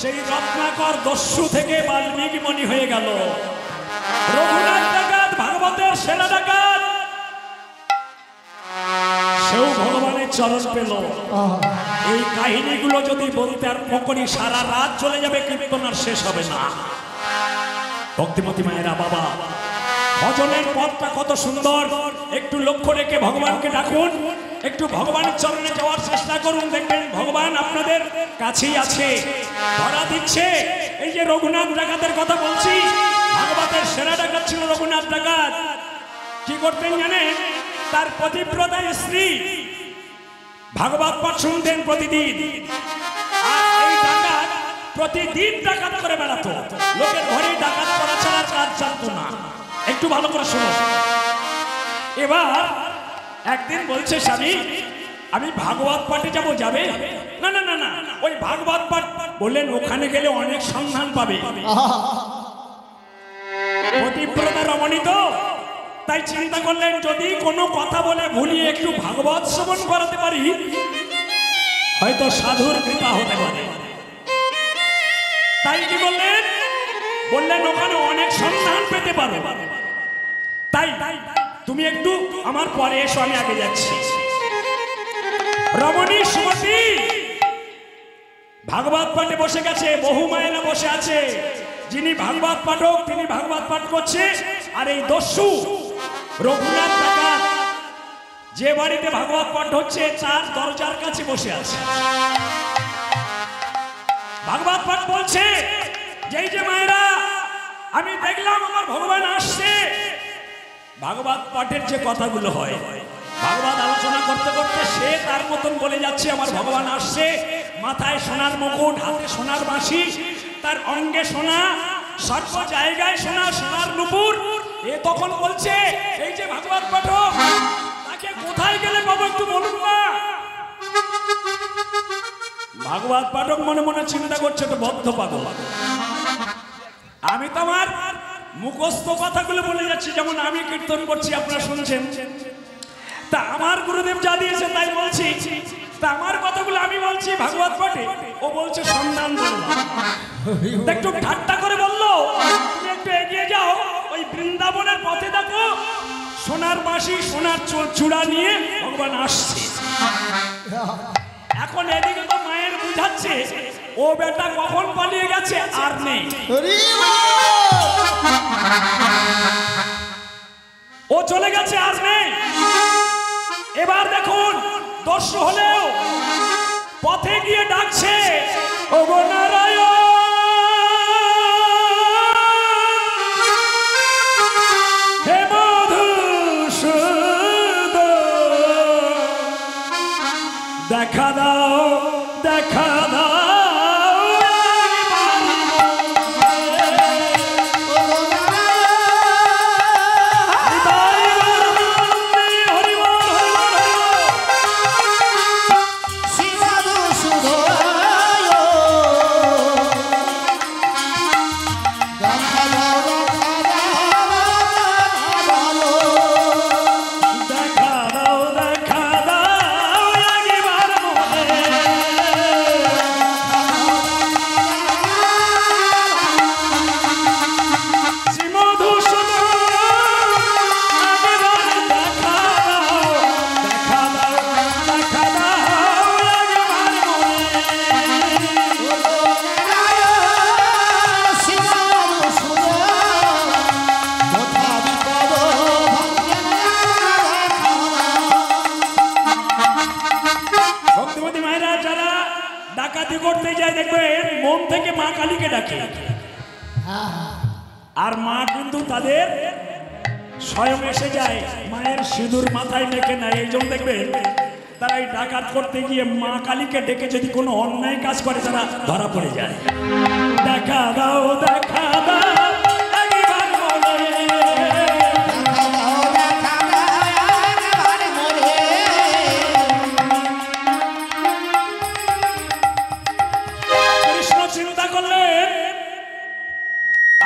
সেই রত্নাকর দস্যু থেকে বাল্মীকি মুনি হয়ে গেল। রঘুনাথ ডাকাত, ভাগবতের সেনা ডাকাত, সেও ভগবানের চরণ পেল। এই কাহিনীগুলো যদি বলতে আর কখনই সারা রাত চলে যাবে, কীর্তন আর শেষ হবে না। ভক্তিমতী মায়েরা বাবা, ভজনের পথটা কত সুন্দর, একটু লক্ষ্য রেখে ভগবানকে ডাকুন, একটু ভগবানের চরণে যাওয়ার চেষ্টা করুন, দেখবেন ভগবান আপনাদের কাছেই আছে, ধরা দিচ্ছে। এই যে রঘুনাথ ডাকাতের কথা বলছি, ভাগবতের সেরা ডাকাত ছিল রঘুনাথ ডাকাত। কি করতেন জানেন? তার পতিব্রতা স্ত্রী ভাগবত পাঠ শুনতেন প্রতিদিন, আর এই ডাকাত প্রতিদিন ডাকাত করে বেড়াতো, লোকের ঘরে ডাকাত করা ছাড়া কাজ জানতো না। একটু ভালো করে শোনো। এবার একদিন বলছে, স্বামী আমি ভাগবত পাঠে যাবো, যাবে? না না না না, ওই ভাগবত পাঠ বললেন ওখানে গেলে অনেক সন্ধান পাবে। পতিব্রতা রমণী তো, তাই চিন্তা করলেন যদি কোনো কথা বলে ভুলিয়ে একটু ভাগবত শ্রবণ করাতে পারি, হয়তো সাধুর কৃপা হতে পারে। তাই কি বললেন? বললেন ওখানে অনেক সন্ধান পেতে পারো, তাই তুমি একটু আমার পরে এসো, আমি আগে যাচ্ছি। রমণী সুমতি ভাগবত পাঠে বসে গেছে, বহু মায়েরা বসে আছে, যিনি ভাগবত পাঠক তিনি ভাগবত পাঠ করছে, আর এই দস্যু রঘুনাথ ডাকাত যে বাড়িতে ভাগবত পাঠ হচ্ছে তার দরজার কাছে বসে আছে। ভাগবত পাঠ বলছে, যেই যে মায়েরা আমি দেখলাম আমার ভগবান আসছে। ভাগবত পাঠের যে কথাগুলো হয়, ভাগবত আলোচনা করতে করতে সে তার মতন বলে যাচ্ছে আমার ভগবান আসছে, মাথায় সোনার মুকুট, হাতে সোনার বাঁশি, তার অঙ্গে সোনা, সর্ব জায়গায় সোনা, সোনার নুপুর। এ তখন বলছে এই যে ভাগবত পাঠক, তাকে কোথায় গেলে পাবো একটু বলুন না। ভাগবত পাঠক মনে মনে চিন্তা করছে তো বদ্ধ পাগল, আমি তো আমার মুখস্থ কথাগুলো বলে যাচ্ছি, যেমন আমি কীর্তন করছি আপনারা শুনছেন, তা আমার গুরুদেব যা দিয়েছে তাই বলছি, তা আমার কথাগুলো আমি বলছি ভাগবত পাঠে, ও বলছে সন্ধান বলল। একটু ঠাট্টা করে বললো তুমি একটু এগিয়ে যাও, ওই বৃন্দাবনের পথে দেখো সোনার বাঁশি সোনার চূড়া নিয়ে ভগবান আসছে। এখন এদিকে তো মায়ের বুঝাচ্ছে ও বেটা কখন পালিয়ে গেছে আর নেই, ও চলে গেছে আর নেই। এবার দেখুন দস্যু হলেও পথে গিয়ে ডাকছে, ওগো নারায়ণ হে মধুসূদন, দেখা দাও দেখা দাও। ডাকাতি করতে যায় দেখবেন মন থেকে মা কালীকে ডাকে, আর মা কিন্তু তাদের স্বয়ং এসে যায়, মায়ের সিঁদুর মাথায় মেখে নেয়। এই জন্য দেখবেন তারা এই ডাকাত করতে গিয়ে মা কালীকে ডেকে যদি কোনো অন্যায় কাজ করে তারা ধরা পড়ে যায়। দেখা দাও দেখা দাও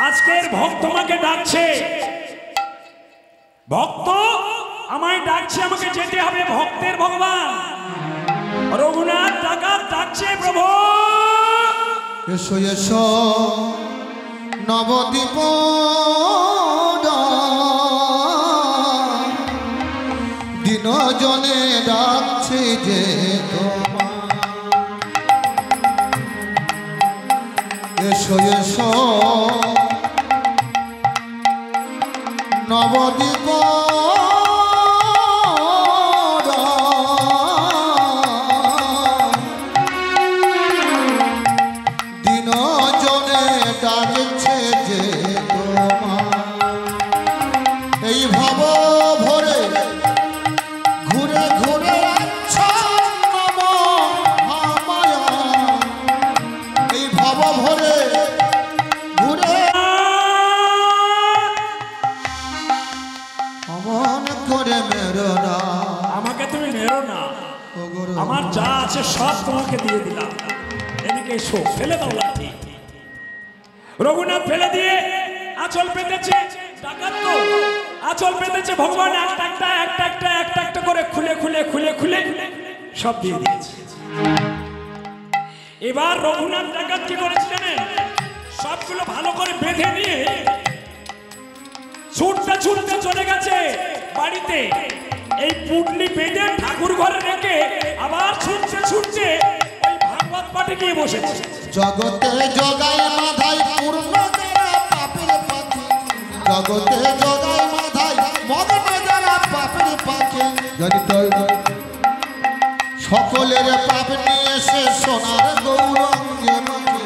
আজকের ভক্ত আমাকে ডাকছে, ভক্ত আমায় ডাকছে, আমাকে যেতে হবে ভক্তের ভগবান রঘুনাথ ডাকাত ডাকছে, প্রভু এসো এসো নবদ্বীপ দিন জনে ডাকছে যে তোমার। এসো এসো নবদ্বীপ দিন জনে ডাকছে যে এই ভাব ভরে ঘুরে ঘুরে এই ভাব ভরে ঘুরে অমন করে মেরো না আমাকে তুমি মেরো না, আমার যা আছে সব তোমাকে দিয়ে দিলাম। এদিকে এসো, ফেলে দাও লাঠি। রঘুনাথ ফেলে দিয়ে আঁচল পেতেছে, ডাকাত তো আঁচল পেতেছে। ভগবান একটা একটা করে খুলে খুলে খুলে খুলে সব দিয়ে দিয়েছে। এবার রঘুনাথ ডাকাত কি করেছে জানেন? সবগুলো ভালো করে বেঁধে নিয়ে ছুটতে ছুটতে চলে গেছে বাড়িতে। এই পুটলি বেঁধে ঠাকুর ঘরে রেখে আবার ছুটতে ছুটতে ওই ভাগবত পাঠে গিয়ে বসেছে। জগতে জগাই মাধাই পূর্ণ যারা পাপের পাখি, জগতে জগাই মাধাই মগ্ন যারা পাপের পাখি, সকলের পাপ নিয়ে সে সোনার গৌরঙ্গে মাখে,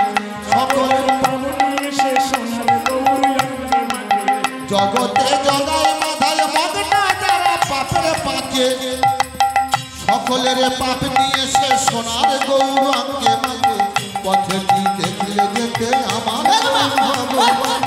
সকলের পাপ নিয়ে সে সোনার গৌরঙ্গে মাখে। জগতে জগাই মাধাই মগ্ন যারা পাপের পাখি, সকলের পাপ নিয়ে সে সোনার গৌরঙ্গে মাখে। পথে কি দেখলে যেতে আমার ভগবান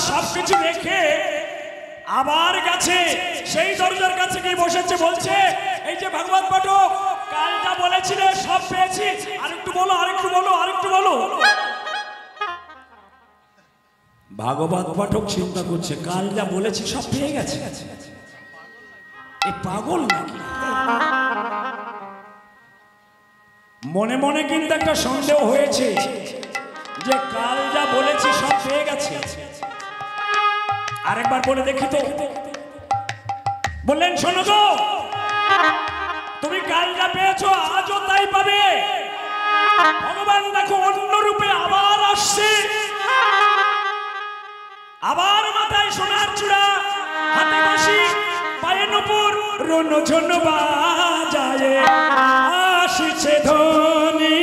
সবকিছু রেখে আবার গেছে সেই দরজার কাছে গিয়ে বসেছে। বলছে, এই যে ভাগবত পাঠক, কাল যা বলেছিলে সব পেয়েছি, আরেকটু বলো আরেকটু বলো আরেকটু বলো। ভাগবত পাঠক চিন্তা করছে, কাল যা বলেছি সব পেয়ে গেছে, এ পাগল নাকি? মনে মনে কিন্তু একটা সন্দেহ হয়েছে যে কাল যা বলেছি সব পেয়ে গেছে। আরেকবার বলে দেখি তো। বললেন, শোনো গো, তুমি কাল যা পেয়েছো আজও তাই পাবে। ভগবান দেখো অন্য রূপে আবার আসছে, আবার মাথায় সোনার চূড়া, হাতে বাঁশি, পায়ে নূপুর, রণঝন বাজায়ে আসছে ধ্বনি।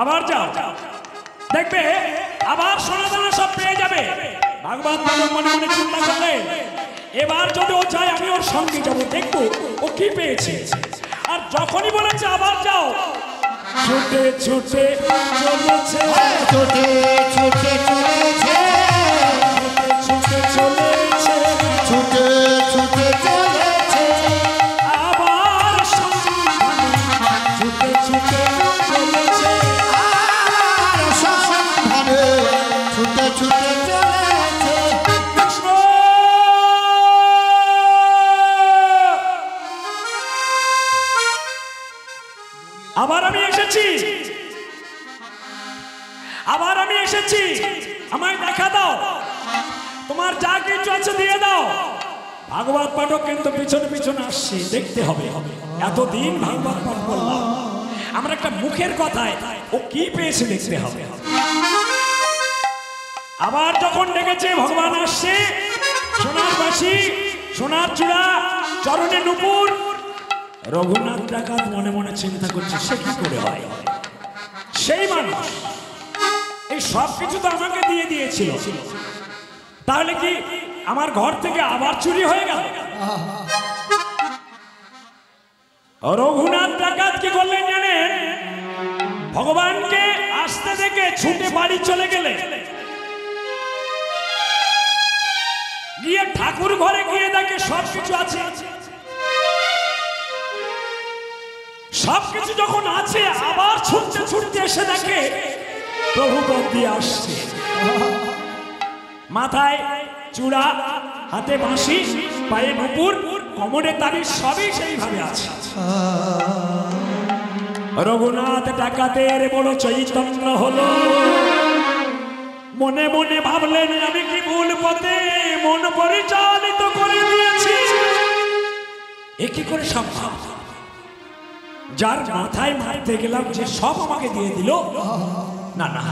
আবার যাও, দেখবে আবার সোনা দানা সব পেয়ে যাবে। ভাগবত পাঠক মনে মনে চিন্তা করলে, এবার যদি ও চায় আমি ওর সঙ্গে যাবো, দেখবো ও কি পেয়েছে। আর যখনই বলেছে আবার যাও, ছুটে ছুটে চলেছে, ছুটে ছুটে চলেছে, ছুটে চলেছে, ছুটে ছুটে চলেছে, আবার ছুটে ছুটে চলেছে, আর সন্ধানে ছুটে ছুটে চলেছে। কৃষ্ণ আবার আমি এসেছি, আবার আমি এসেছি, আমায় দেখা দাও, তোমার যা কিছু আছে দিয়ে দাও। ভাগবত পাঠক কিন্তু পিছনে পিছনে আসছে, দেখতে হবে। এতদিন ভাগবত পাঠ করলাম, আমরা একটা মুখের কথায় ও কি পেয়েছে দেখতে হবে। আবার যখন ডেকেছে ভগবান আসছে, সোনার বাঁশি, সোনার চূড়া, চরণে নুপুর। রঘুনাথ ডাকাত মনে মনে চিন্তা করছে সে কি করে হয়, সেই মানুষ এই সব কিছু তো আমাকে দিয়ে দিয়েছিল, তাহলে কি আমার ঘর থেকে আবার চুরি হয়ে গেল? রঘুনাথ ডাকাত কি করলেন জানেন? ভগবানকে আসতে দেখে ছুটে বাড়ি চলে গেলে, গিয়ে ঠাকুর ঘরে গিয়ে দেখে সবকিছু আছে। সবকিছু যখন আছে, আবার ছুটতে ছুটতে এসে দেখে প্রভু পদ দিয়ে আসছে, মাথায় চূড়া, হাতে বাঁশি, পায়ে নুপুর, কোমরে তাবিজ, সবই সেইভাবে আছে। রঘুনাথ ডাকাতের বড় চৈতন্য হলো, মনে মনে ভাবলেন আমি কি ভুল পথে মন পরিচালিত করে দিয়েছি। এ কি করে সম্ভব? যার মাথায় মারতে গেলাম যে সব আমাকে দিয়ে দিল, না না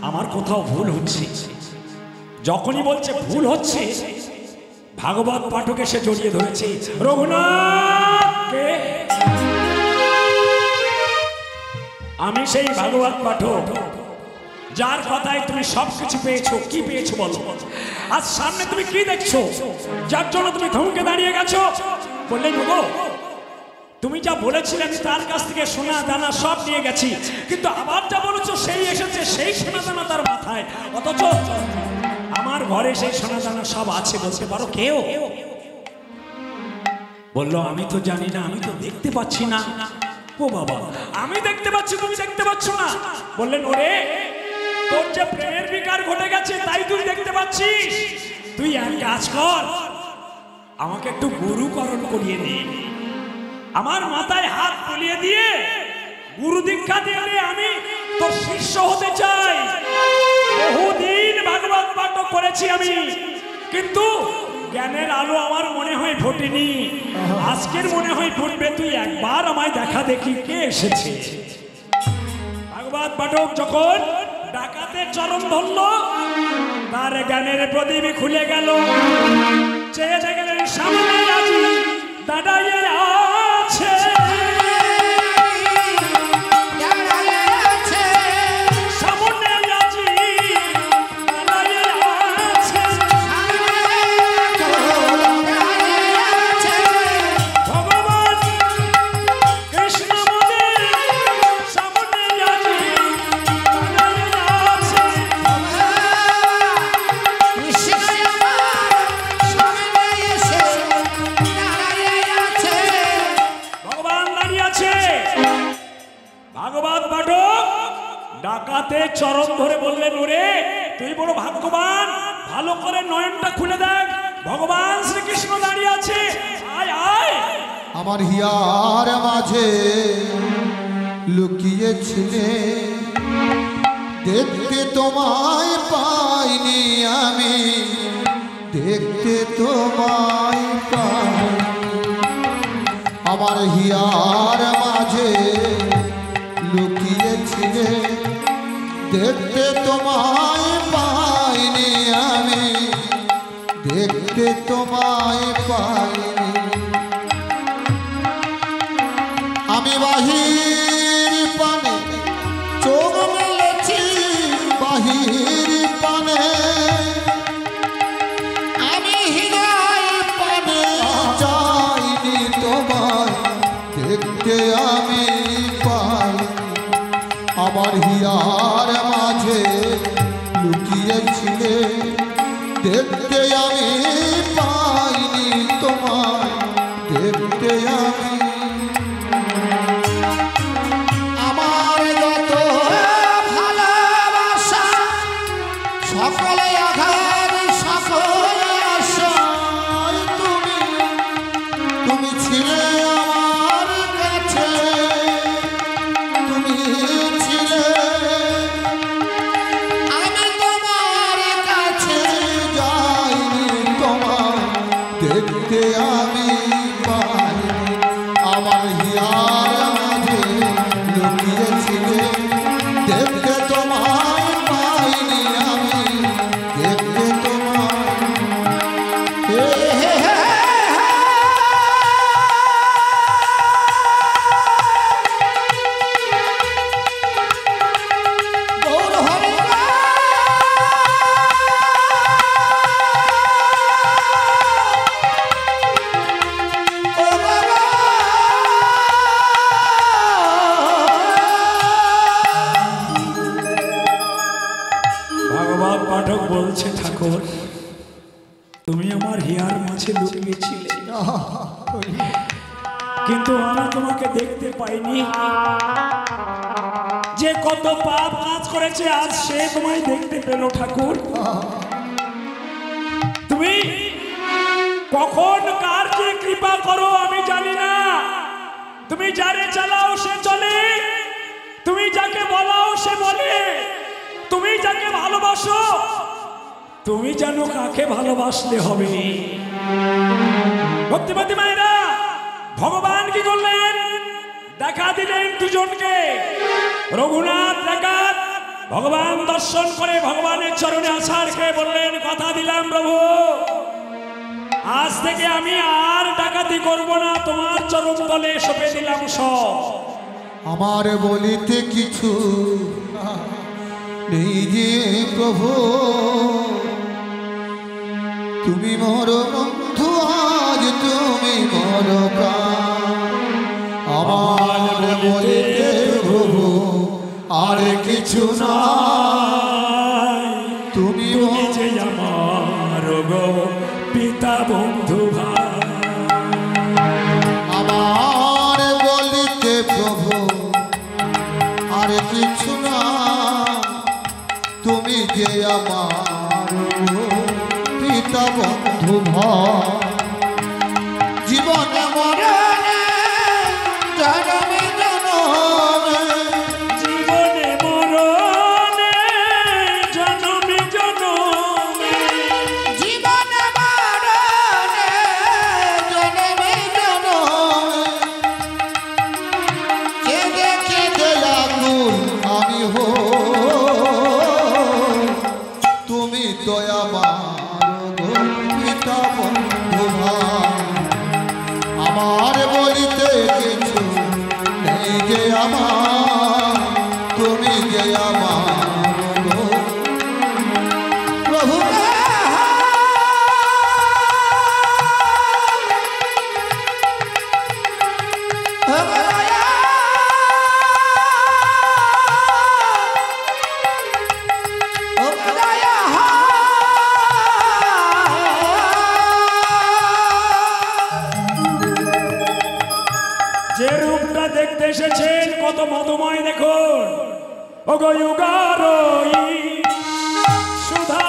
আমার কোথাও ভুল হচ্ছে। যখনই বলছে ভুল হচ্ছে, ভাগবত পাঠক এসে জড়িয়ে ধরেছে। রঘুনাথকে আমি সেই ভাগবত পাঠক, যার কথায় তুমি সবকিছু পেয়েছো। কি পেয়েছো বলো? আজ সামনে তুমি কি দেখছো, যার জন্য তুমি থমকে দাঁড়িয়ে গেছো? বললেন গো, তুমি যা বলেছিলে আমি তার কাছ থেকে সোনা দানা সব নিয়ে গেছি, কিন্তু আবার যা বলেছো সেই এসেছে, সেই সোনা দানা তার মাথায়, অথচ আমার ঘরে সেই সোনা দানা সব আছে। বলতে পারো কেউ? বললো আমি তো জানি না, আমি তো দেখতে পাচ্ছি না। ও বাবা, আমি দেখতে পাচ্ছি, তুমি দেখতে পাচ্ছ না? বললেন ওরে, তোর যে প্রেমের বিকার ঘটে গেছে তাই তুই দেখতে পাচ্ছিস। তুই এক কাজ কর, আমাকে একটু গুরুকরণ করিয়ে নে, আমার মাথায় হাত বুলিয়ে দিয়ে গুরু দীক্ষা দিয়ে আমি তোর শিষ্য হতে চাই। বহুদিন ভাগবত পাঠ করেছি আমি, কিন্তু জ্ঞানের আলো আমার মনে হয় ফোটেনি। আজকের মনে হয় ফুটবে। তুই একবার আমায় দেখা দেখি কে এসেছে। ভাগবত পাঠক যখন ডাকাতের চরণ ধরল, তার জ্ঞানের প্রদীপ খুলে গেল। চেয়ে দেখলেন সামনে আজি দাঁড়াইয়ে আছে, ডাকাতে চরণ ধরে বললেন ওরে তুই বড় ভাগ্যবান, ভালো করে নয়নটা খুলে দেখ, ভগবান শ্রীকৃষ্ণ দাঁড়িয়ে আছে, আয় আয়। আমার হিয়ার মাঝে লুকিয়েছিলে, দেখতে তোমায় পাইনি আমি, দেখতে তোমায় পাইনি। আমার হিয়ার মাঝে লুকিয়েছিলে, দেখতে তোমায় পাইনি আমি, দেখতে তোমায় পাইনি। আমি বাহির পানে চোখ মেলেছি, বাহির পানে আমি হৃদয় পানে চাইনি তোমায়, দেখতে আমি পাইনি। আমার হিয়ার মাঝে লুকিয়েছিলে, দেখতে আমি পাইনি তোমায়, দেখতে আমি। আমার যত ভালোবাসা সকলে আঘাত, সকলে আশা, তুমি তুমি ছিলে আমার কাছে, তুমি ছিলে। আমি তোমার কাছে যাইনি, তোমার তুমি আমার হিয়ার মাঝে লুকিয়েছিলে, কিন্তু আমি তোমাকে দেখতে পাইনি। যে কত পাপ কাজ করেছে আজ সে তোমায় দেখতে পেল ঠাকুর। তুমি কখন কার যে কৃপা করো আমি জানি না। তুমি যারে চালাও সে চলে, তুমি যাকে বলাও সে বলে, তুমি যাকে ভালোবাসো তুমি জানো কাকে ভালোবাসতে হবে। ভক্তিমতী মায়েরা, ভগবান কি করলেন? দেখা দিলেন দুজনকে, রঘুনাথ ডাকাত। ভগবান দর্শন করে ভগবানের চরণে আছাড় খেয়ে বললেন, কথা দিলাম প্রভু, আজ থেকে আমি আর ডাকাতি করব না, তোমার চরণ তলে সঁপে দিলাম সব। আমার বলিতে কিছু নেই যে প্রভু, তুমি মোর বন্ধু, আজ তুমি মোর প্রাণ। আমার বলিতে প্রভু আর কিছু নাই, তুমি যে আমার গো পিতা বন্ধু ভাই। আমার বলিতে প্রভু আর কিছু না, তুমি যে আমার পিতা বন্ধু ভাই। জীবনে মরণে জনমে জনমে, জীবনে মরণে জনমে জনমে, জীবনে মরণে জনমে জনমে, কেঁদে কেঁদে আকুল আমি হই, তুমি তো আমার পিতা বন্ধু ভাই। আমার বলিতে কিছু নেই যে আমার, তুমি যে আমার প্রভু। যে রূপটা দেখতে এসেছেন কত মধুময় দেখুন। ওগো যুগারই সুধা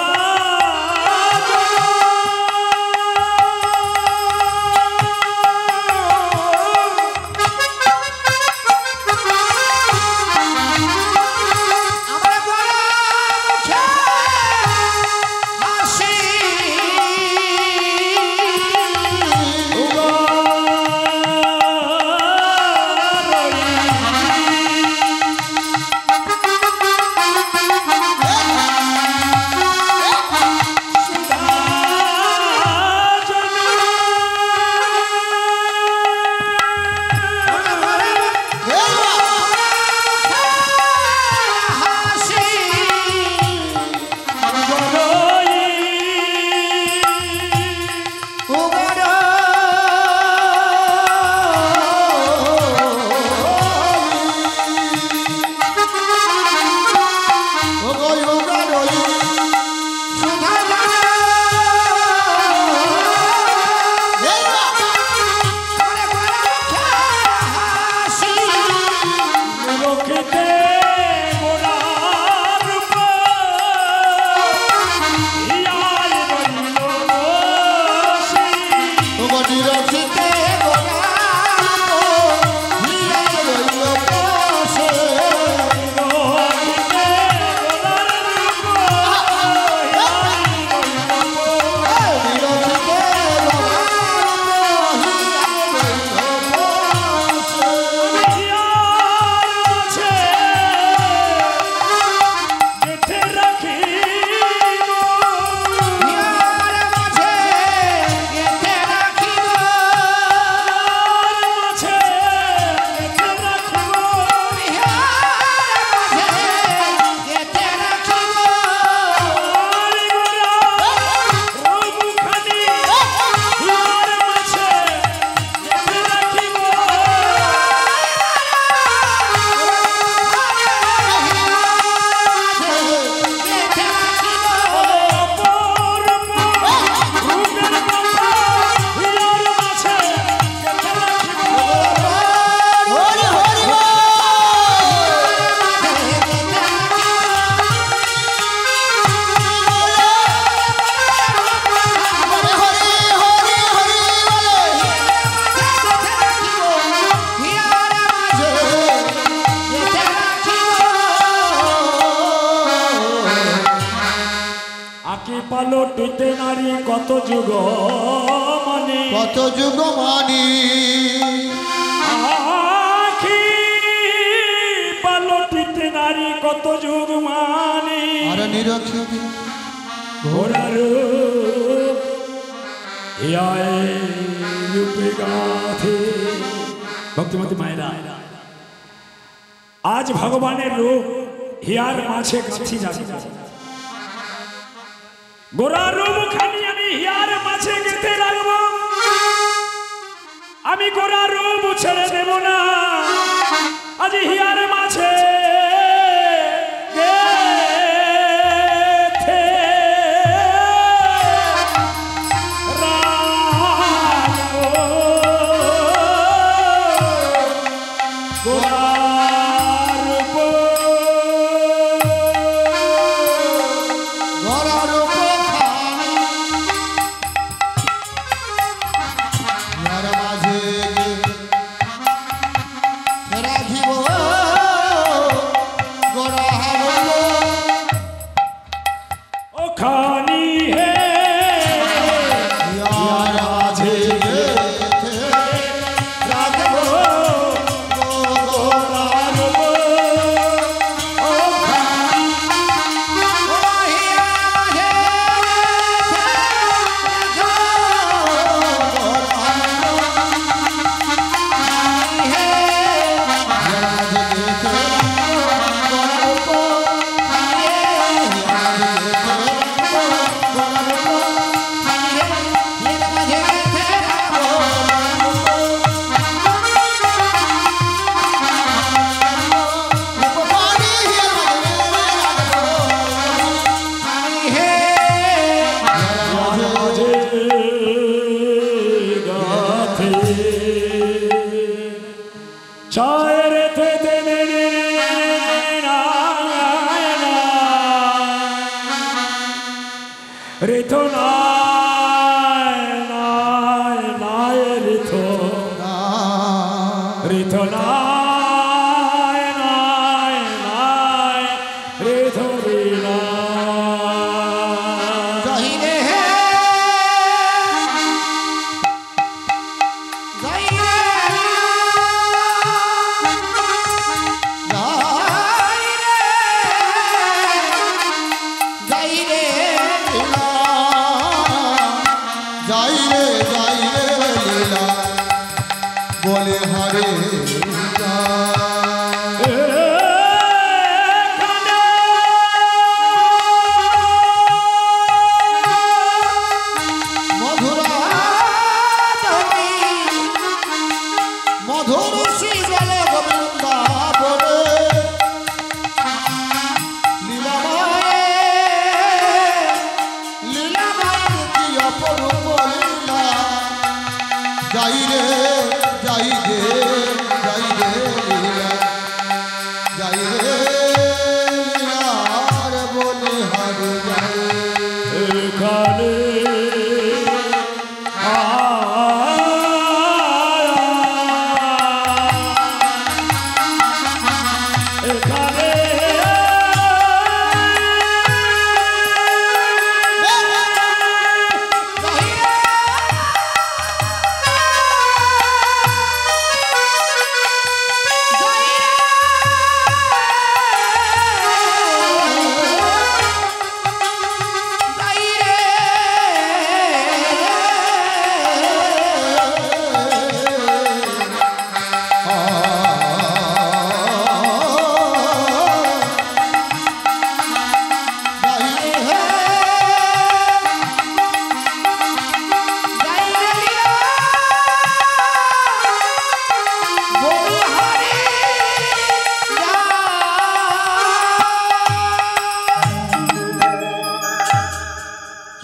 Yeah. পালটিতে নারী কত যুগ মানে কত যুগ মানি আখি পালটিতে নারী কত যুগ মানে আর নিরক্ষর ঘোড়ার রূপে গাথে। ভক্তিমতী মায়েরা, আজ ভগবানের রূপ হিয়ার মাঝে গাঁথি যাবে। গোড়ার রূপ খানি আমি হিয়ার মাঝে গেঁথে রাখবো। আমি গোড়ার রূপ ছেড়ে দেব না, আজ হিয়ার মাঝে ঋতু নাই নাই নাই ঋতু ঋতু নাই নাই নাই ঋতু বলে হরে মধুর শিবল গোবিন্দ বলে লীলাময় কি অপরূপ লীলা যাই রে যাই রে যাই রে লীলা যাই রে লীলার বলে হরে যাই এখানে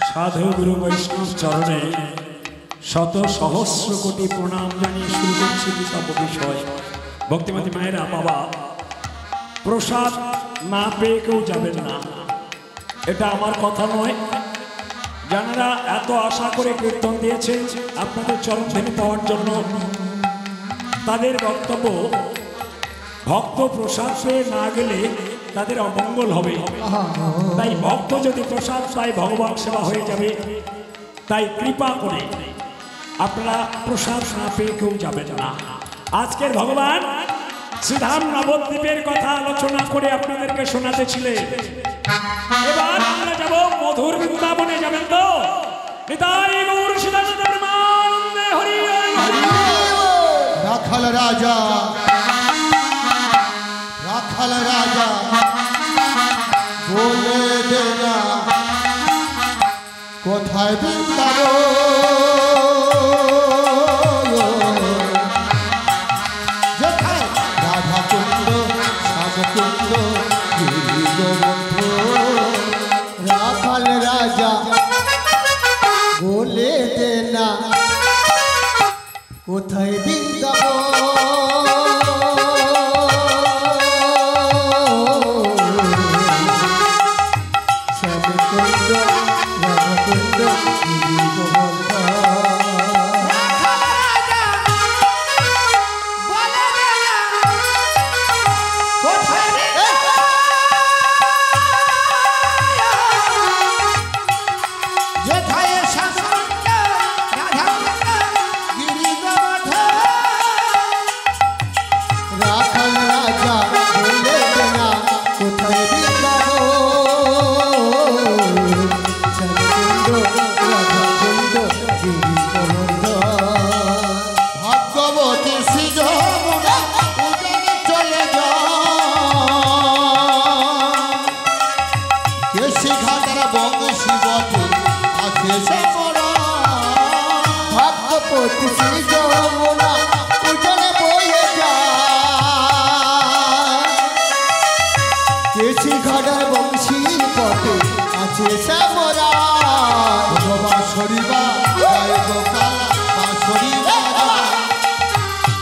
সাধু গুরু বৈষ্ণব চরণে শত সহস্র কোটি প্রণাম জানিয়ে শুরু করছি বিতপ বিষয়। ভক্তিমতী মায়েরা, বাবা প্রসাদ না পেয়ে কেউ যাবেন না, এটা আমার কথা নয়। যারা এত আশা করে কীর্তন দিয়েছেন আপনাদের চরণধনী পাওয়ার জন্য, তাদের বক্তব্য ভক্ত প্রসাদ পেয়ে না গেলে তাদের অমঙ্গল হবে। তাই ভক্ত যদি প্রসাদ পায় ভগবান সেবা হয়ে যাবে। তাই কৃপা করে আপনারা প্রসাদ না পেয়ে কেউ যাবেন না। আজকের ভগবান শ্রীধাম নবদ্বীপের কথা আলোচনা করে আপনাদেরকে শোনাতেছিলেন। এবার আমরা যাব মধুর বৃন্দাবনে। যাবেন তো? নিতাই গৌর সীতানাথ প্রেমানন্দে হরি হরি। রাখাল রাজা বলে দে না কোথায় বৃন্দাবন, যেখানে রাধা কুণ্ড শ্যামকুণ্ড গিরি গোবর্ধন। রাখাল রাজা বলে দে না কোথায় বৃন্দাবন, শ্যামকুণ্ড রাধাকুণ্ড গিরি গোবর্ধন।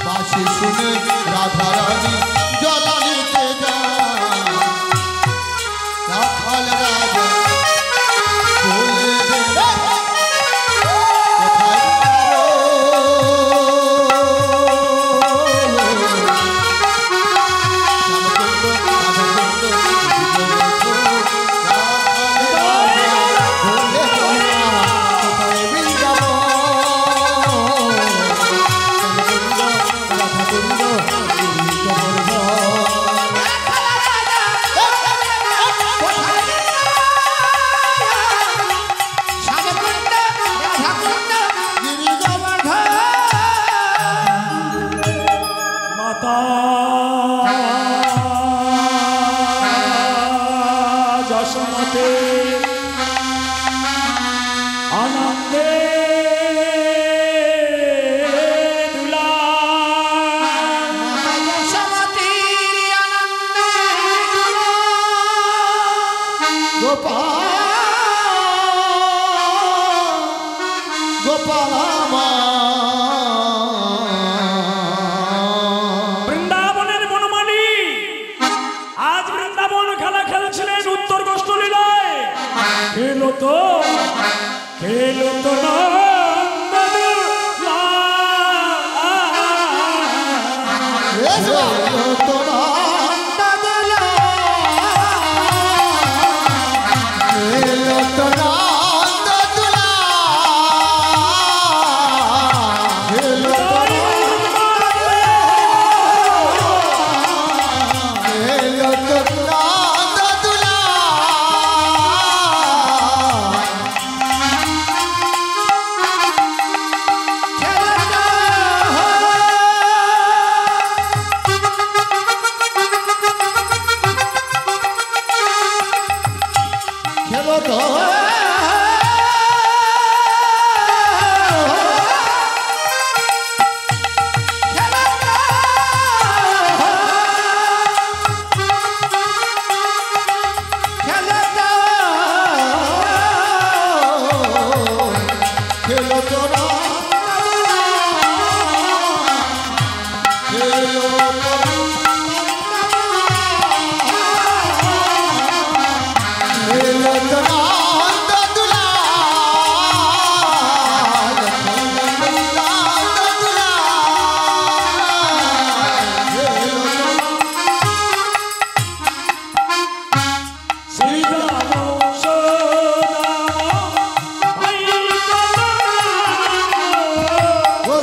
বাঁশি শুনে রাধা রানী জলা নিতে যায়। রাখাল রাজা বলে দে বৃন্দাবনের বনমালী আজ বৃন্দাবন খেলা খেলছিলেন উত্তর গোষ্ঠলীলায়। খেলো তো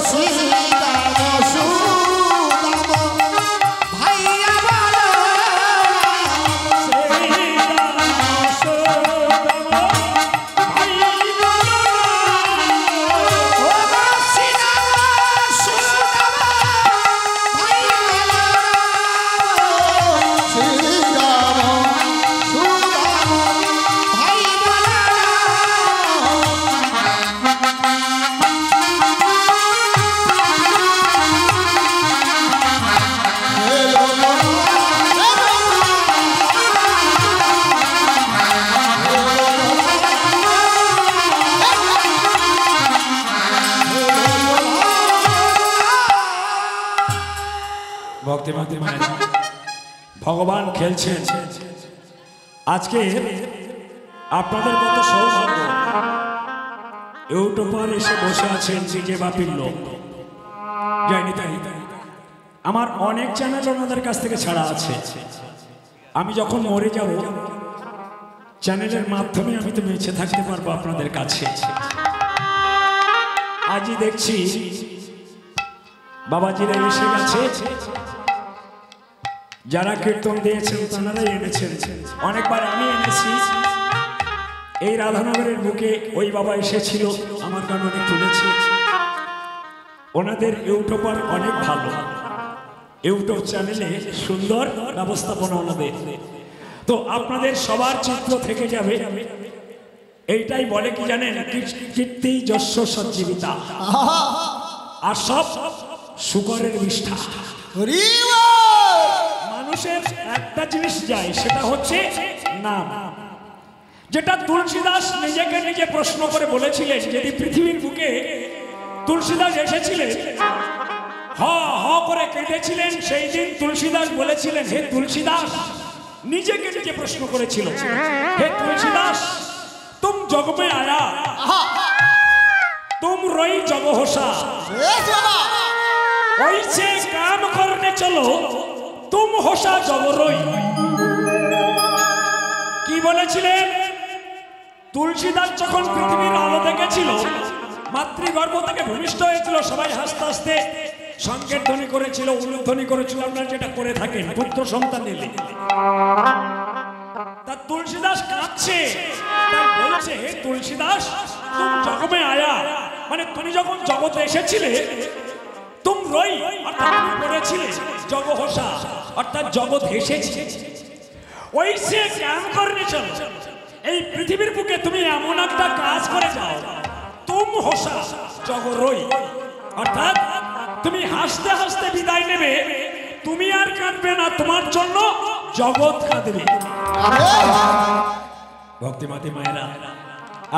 শ্রীরাম সুদাম ভাইয়া ভক্তিমতী মায়েরা, ভগবান খেলছেন। আজকে আপনাদের কত সৌভাগ্য, ইউটিউবার এসে বসে আছেন ডিজে বাপির লোক। যায়নি তাই, আমার অনেক চ্যানেল ওনাদের কাছ থেকে ছাড়া আছে। আমি যখন মরে যাব, চ্যানেলের মাধ্যমে আমি তো বেঁচে থাকতে পারবো আপনাদের কাছে। আজই দেখছি বাবাজিরা এসে গেছে, যারা কীর্তন দিয়েছেন তাঁরাই এনেছেন। অনেকবার আমি এনেছি। এই রাধানগরের বুকে ওই বাবা এসেছিল, আমার গান অনেক তুলেছে। ওনাদের ইউটিউবার অনেক ভালো, ইউটিউব চ্যানেলে সুন্দর ব্যবস্থাপনা ওনাদের। তো আপনাদের সবার চিত্র থেকে যাবে। এইটাই বলে কি জানেন, কীর্তি যশ সঞ্জীবিতা, আর সব শুকরের বিষ্ঠা। মানুষের একটা জিনিস যায়, সেটা হচ্ছে নাম। যেটা তুলসীদাস নিজেকে নিজে প্রশ্ন করে বলেছিলেন, যদি পৃথিবীর বুকে তুলসীদাস এসেছিলেন, হ হ করে কেটেছিলেন, সেই দিন তুলসীদাস বলেছিলেন, হে তুলসীদাস, নিজেকে নিজে প্রশ্ন করেছিল, হে তুলসীদাস, তুম জগ মে আয়া, तुम रोई जग होशा, वैसे काम करने चलो, तुम होशा जग रोई। কি বলেছিলেন? তুলসীদাস যখন পৃথিবীর আলো দেখেছিল, মাতৃগর্ভ থেকে ভূমিষ্ঠ হয়েছিল, সবাই হাসতে হাসতে সংকেত ধ্বনি করেছিল, উলুধ্বনি করেছিল, আপনারা যেটা করে থাকেন পুত্র সন্তান নিলে। তা তুলসীদাস কাঁদছে, তাই বলছে, হে তুলসীদাস, তুম জগমে আয়া, মানে তুমি যখন জগতে এসেছিলে, তুম রই অর্থাৎ তুমি পড়েছিলে, জগহসা অর্থাৎ জগৎ হেসেছে, ওইসে কাম করনে চলো, এই পৃথিবীর বুকে তুমি এমন একটা কাজ করে যাও, তুম হোসা জগ রই, অর্থাৎ তুমি হাসতে হাসতে বিদায় নেবে, তুমি আর কাঁদবে না, তোমার জন্য জগৎ কাঁদবে। ভক্তিমতী মায়েরা,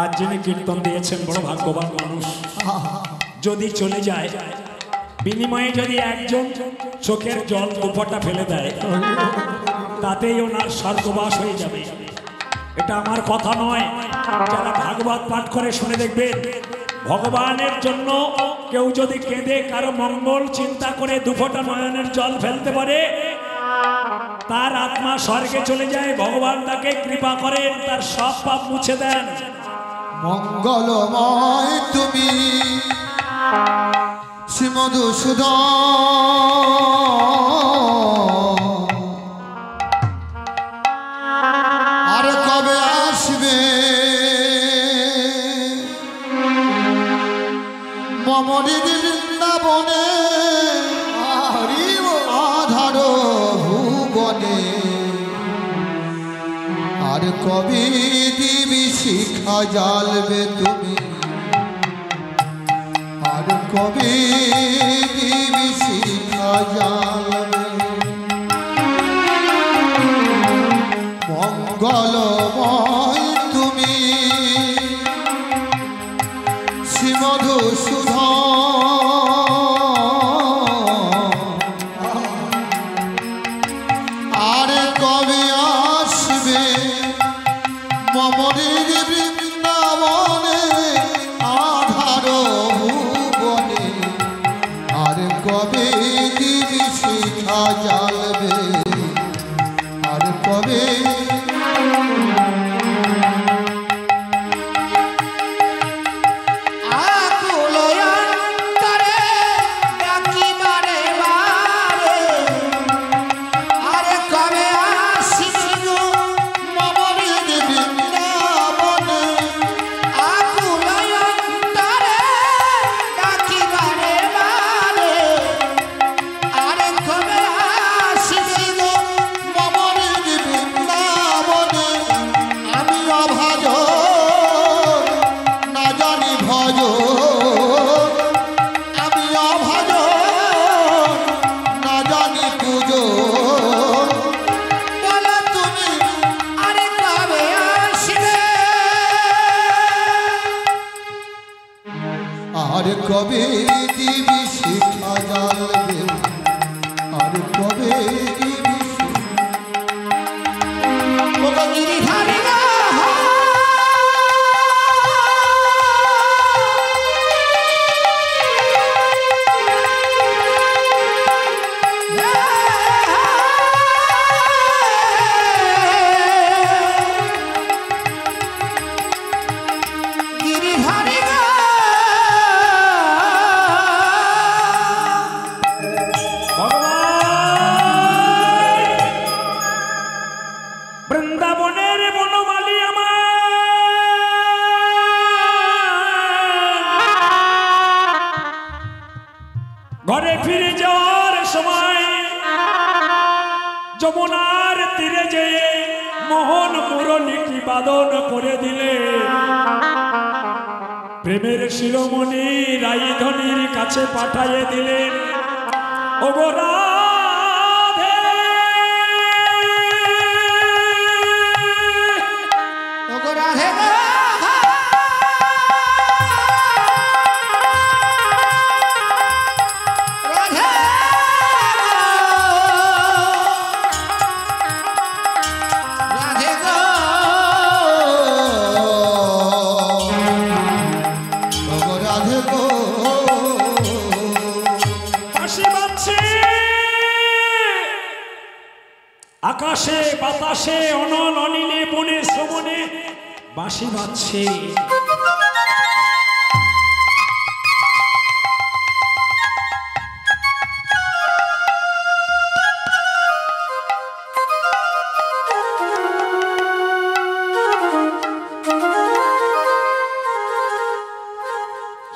আজ যিনি কীর্তন দিয়েছেন বড় ভাগ্যবান মানুষ। যদি চলে যায়, বিনিময়ে যদি একজন চোখের জল দুফোঁটা ফেলে দেয়, তাতেই ওনার স্বর্গবাস হয়ে যাবে। এটা আমার কথা নয়, যারা ভাগবত পাঠ করে শুনে দেখবেন, ভগবানের জন্য কেউ যদি কেঁদে কারো মঙ্গল চিন্তা করে দুফোঁটা নয়নের জল ফেলতে পারে, তার আত্মা স্বর্গে চলে যায়, ভগবান তাকে কৃপা করেন, তার সব পাপ মুছে দেন। মঙ্গলময় তুমি শ্রী মধুসূদন, আর কবে আসবে মমরি বৃন্দাবনে, আধার ভুবনে, আর কবে দিবি শিখা জ্বালবে তুমি, আর কবে দিবি শিখা জ্বালবে। মঙ্গলময় তুমি শ্রী মধুসূদন, আর কবে আসবে মমরির বৃন্দাবনে, আধার ভুবনে, আর কবে দিবি শিখা জ্বালবে, আর কবে আকুল আর কবে দিবি শিখা জ্বালবে আর কবে দিবি গিরিধারী গো বৃন্দাবনের বনমালী আমার ঘরে ফিরে যাওয়ার সময় যমুনার তীরে যেয়ে মোহন মুরলীটি বাদন করে দিলে প্রেমের শিরোমণি রাইধনির কাছে পাঠাইয়ে দিলেন ওগোরা আকাশে বাতাসে অনল অনিলে বনে শ্রবণে বাঁশি বাজছে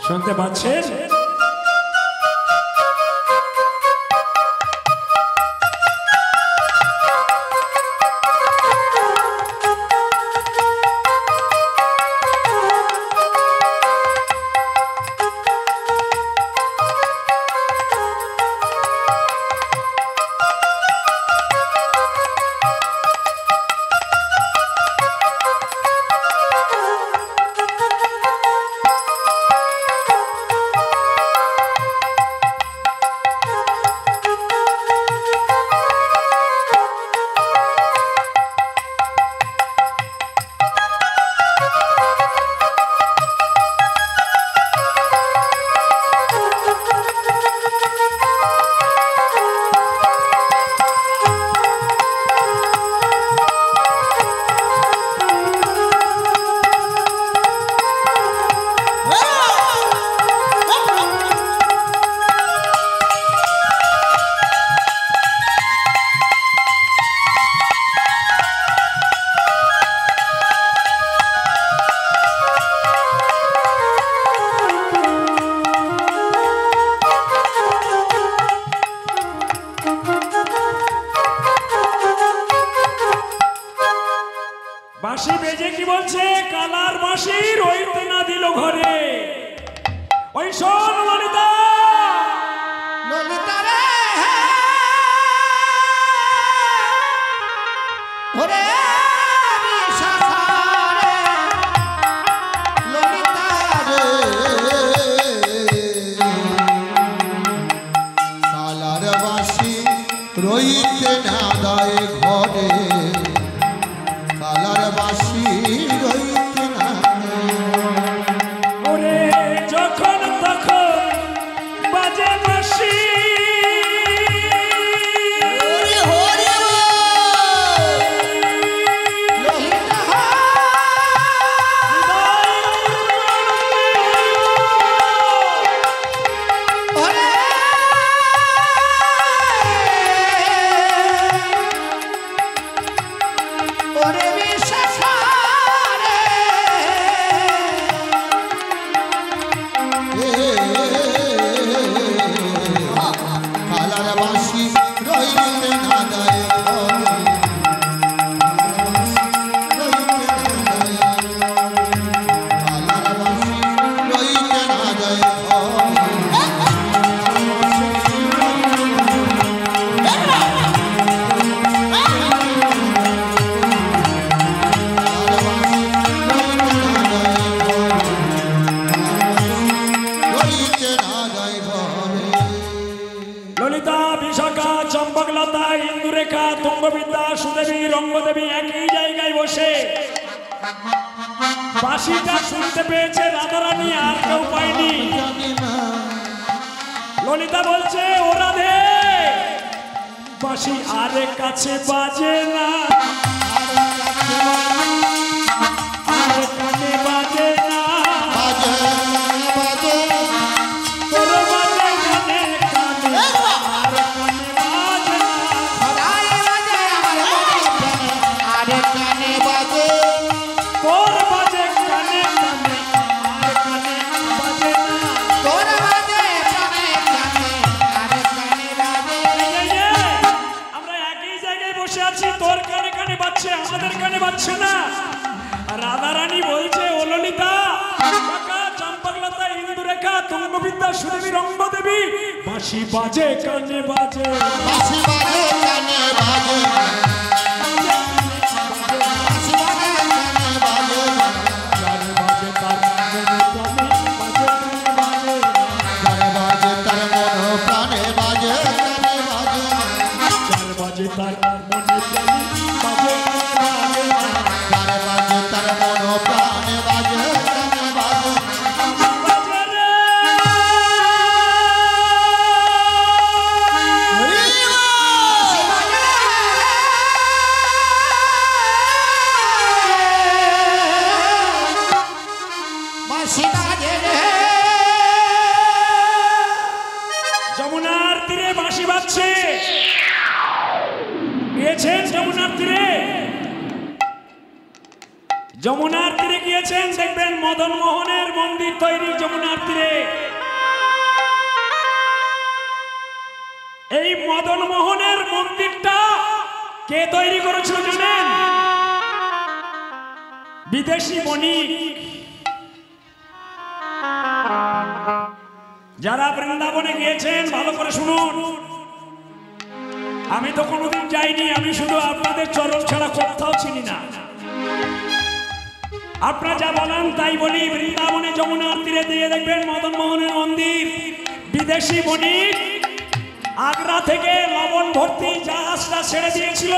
শুনতে পাচ্ছেন বাঁশি বেজে কি বলছে কালার বাঁশি রইতে না দিল ঘরে ওই শোন ললিতা ললিতা রে ওরে বিশাখারে ললিতা রে কালার বাঁশি রইতে না দেয় ঘরে কালার বাঁশি রইতে না ওরে যখন তখন বাজে বাঁশি দেবী একই জায়গায় বসে বাঁশিটা শুনতে পেয়েছে রাধারানী, আর কেউ পায়নি। ললিতা বলছে ও রাধে, বাঁশি আরে কাছে বাজে না, আরে কানে বাজে না, তোর বাজে কানে কানে, আর কানে বাজে না। তোর বাজে কানে কানে, আর কানে বাজে না। আমরা একই জায়গায় বসে আছি, তোর কানে কানে বাজছে, আমাদের কানে বাজছে না। রাধারানী বলছে ও ললিতা, কাকা, চম্পকলতা, ইন্দুরেখা, তুঙ্গবিদ্যা, সুদেবী, রঙ্গদেবী, বাঁশি বাজে কানে বাজে, যমুনার তীরে বাঁশি বাজছে। গিয়েছেন যমুনার তীরে, যমুনার তীরে গিয়েছেন, দেখবেন মদন মোহনের মন্দির তৈরি যমুনার তীরে। এই মদন মোহনের মন্দিরটা কে তৈরি করেছিল জানেন? বিদেশি বণিক। যারা বৃন্দাবনে গিয়েছেন ভালো করে শুনুন, আমি তো কোনোদিন যাইনি, আমি শুধু আপনাদের চরণ ছাড়া কোথাও চিনি না। আপনারা যা বলেন তাই বলি। বৃন্দাবনে যমুনার তীরে দিয়ে দেখবেন মদন মোহনের মন্দির। বিদেশি বণিক আগ্রা থেকে লবণ ভর্তি জাহাজটা ছেড়ে দিয়েছিল।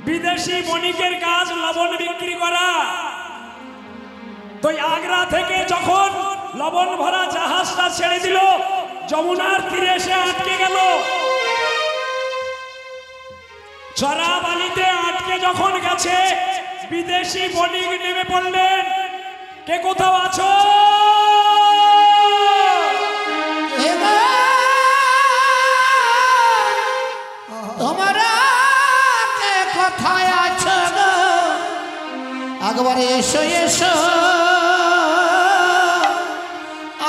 বিদেশি বণিকের কাজ লবণ বিক্রি করা। তো আগ্রা থেকে যখন লবণ ভরা জাহাজটা ছেড়ে দিল, যমুনার তীরে এসে আটকে গেল। চরাবালিতে আটকে যখন গেছে, বিদেশি বণিক নেমে পড়লেন, কে কোথাও আছো? তোমরা কে কোথায় আছো গো? একবার এসো এসো,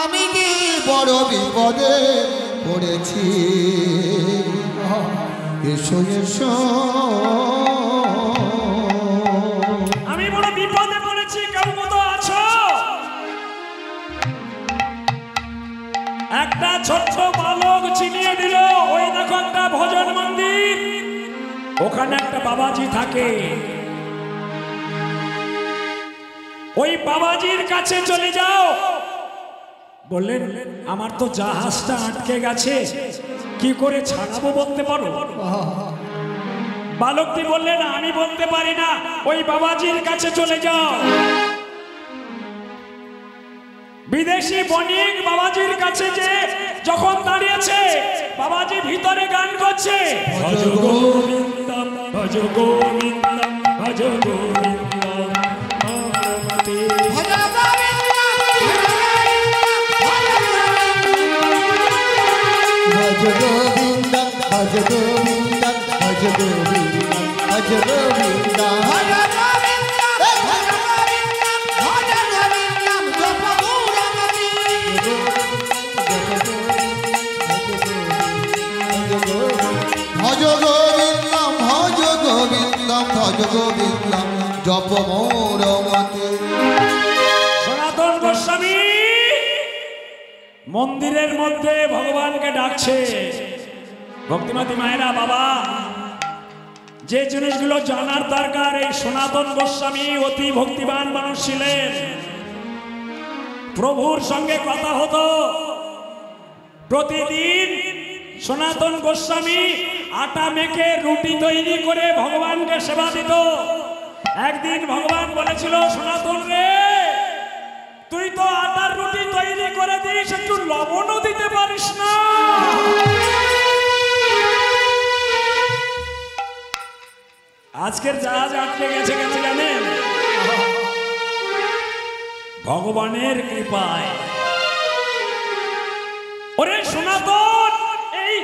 আমি কি বড় বিপদে পড়েছি, এসো এসো। আমি বড় বিপদে পড়েছি, কেউ কোথাও আছো? একটা ছোট্ট বালক চিনিয়ে দিল, ওই দেখো একটা ভজন মন্দির, ওখানে একটা বাবাজি থাকে। ওই বাবাজির কাছে চলে যাও। বললেন আমার তো জাহাজটা আটকে গেছে, কি করে ছাড়াবো বলতে পারো? বালকটি বললেন আমি বলতে পারি না, ওই বাবাজির কাছে চলে যাও। বিদেশি বণিক বাবাজির কাছে যে যখন দাঁড়িয়েছে, বাবাজি ভিতরে গান করছে, ভজ গোবিন্দম ভজ গোবিন্দম ভজ গোবিন্দম ভজ গোবিন্দম ভজ গোবিন্দম ভজ গোবিন্দম ভজ গোবিন্দম ভজ গোবিন্দম ভজ গোবিন্দম ভজ গোবিন্দম জপ মৌরমতে। সনাতন গোস্বামী মন্দিরের মধ্যে ভগবানকে ডাকছে। ভক্তিমতী মায়েরা, বাবা, যে জিনিসগুলো জানার দরকার, এই সনাতন গোস্বামী অতি ভক্তিবান মানুষ ছিলেন। প্রভুর সঙ্গে কথা হতো প্রতিদিন। সনাতন গোস্বামী আটা মেখে রুটি তৈরি করে ভগবানকে সেবা দিত। একদিন ভগবান বলেছিল, সনাতন রে, তুই তো আটার রুটি তৈরি করে দিস, একটু লবণও দিতে পারিস না। আজকের জাহাজ আটকে গেছে কেন জানেন? ভগবানের কৃপায়। ওরে সনাতন, এই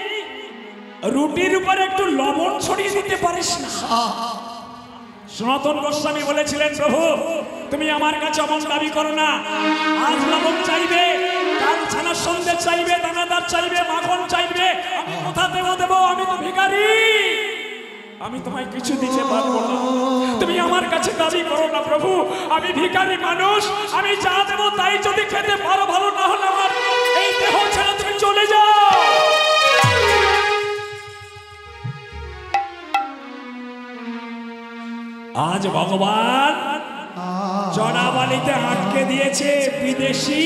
রুটির উপরে একটু লবণ ছড়িয়ে দিতে পারিস না? সনাতন গোস্বামী বলেছিলেন, প্রভু তুমি আমার কাছে অমন দাবি করো না। আজ লবণ চাইবে, কাল ছানার সন্দেশ চাইবে, দানাদার চাইবে, মাখন চাইবে, আমি কোথা দেবো? আমি তো ভিখারি, আমি তোমায় কিছু দিতে পারবো না। তুমি আমার কাছে দাবি করো না প্রভু, আমি ভিখারি মানুষ, আমি যা দেবো তাই যদি খেতে পারো ভালো, না হলে আমার এই দেহ ছেড়ে তুমি চলে যাও। আজ ভগবান জড়াবালিতে আটকে দিয়েছে বিদেশি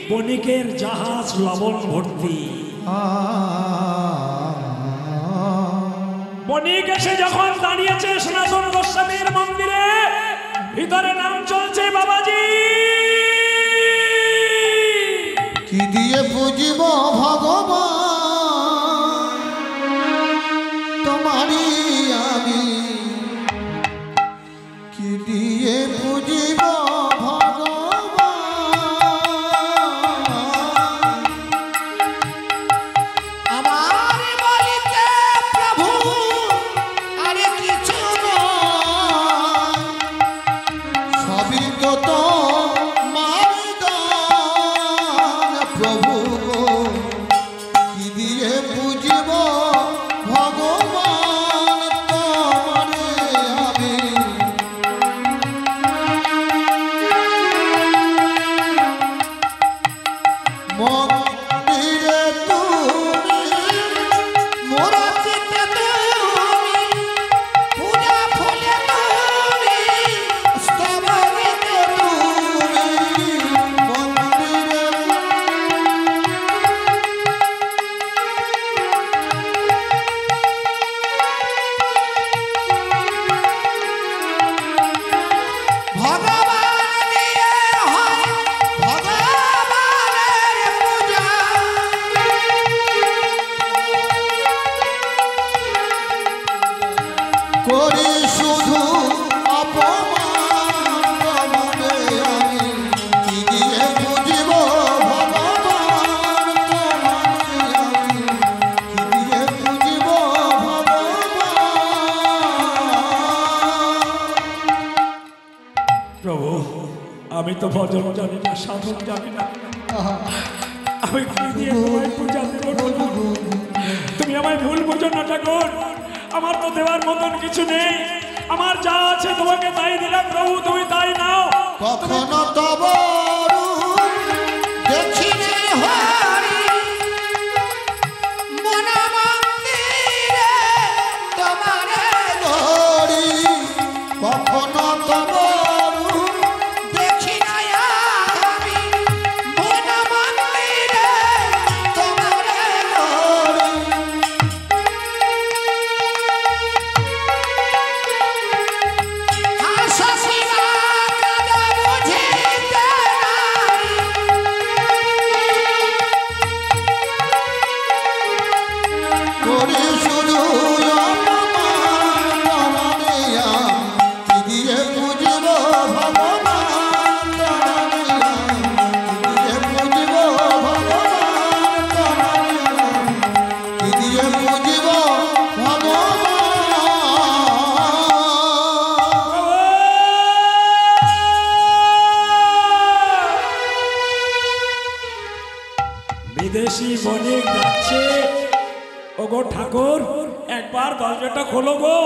বণিকের জাহাজ লবণ ভর্তি। বণিক এসে যখন দাঁড়িয়েছে সনাতন গোস্বামীর মন্দিরে, ভিতরে নাম চলছে, বাবাজি কি দিয়ে বুঝিব ভগবান তোমারি আমি, কি দিয়ে বুঝিব ভগবান আমার বলিতে প্রভু আরে কিছু নয়, সবই তো তোমার দান প্রভু, কি দিয়ে বুঝিব ভগবান তোমারে আমি। মন্দিরে তুমি মূর্তিতে তুমি, পূজা ফুলে তুমি, স্তবনীতে তুমি, মন্দিরে ভগবান নিয়ে হয় ভগবানের পূজা, করি শুধু অপমান তোমারে আমি, কি দিয়ে বুঝিব ভগবান তোমারে আমি, কি দিয়ে বুঝিব ভগবান। প্রভু আমি তো ভজন জানি না, সাধন জানি না, আমি কি দিয়ে তোমায় পূজা দেব প্রভু? তুমি আমায় ভুল বুঝো না ঠাকুর, আমার তো দেওয়ার মতন কিছু নেই, আমার যা আছে তোমাকে তাই দিলাম প্রভু, তুমি তাই নাও। কখনো তব রূপ দেখিনি হরি, মন মন্দিরে তোমারে ধরি, কখনো তব রূপ দেখি নাই আমি, মন মন্দিরে তোমারে ধরি। হাসিনা কাঁদে বুঝিতে নারী, করি শুধু অপমান তোমারে আমি, কি দিয়ে বুঝিব ভগবান তোমারে আমি, কি দিয়ে বুঝিব ভগবান তোমারে আমি, কি দিয়ে বুঝিব ভগবান। বিদেশি বণিক যাচ্ছে, ওগো ঠাকুর একবার দরজাটা খোলো গো,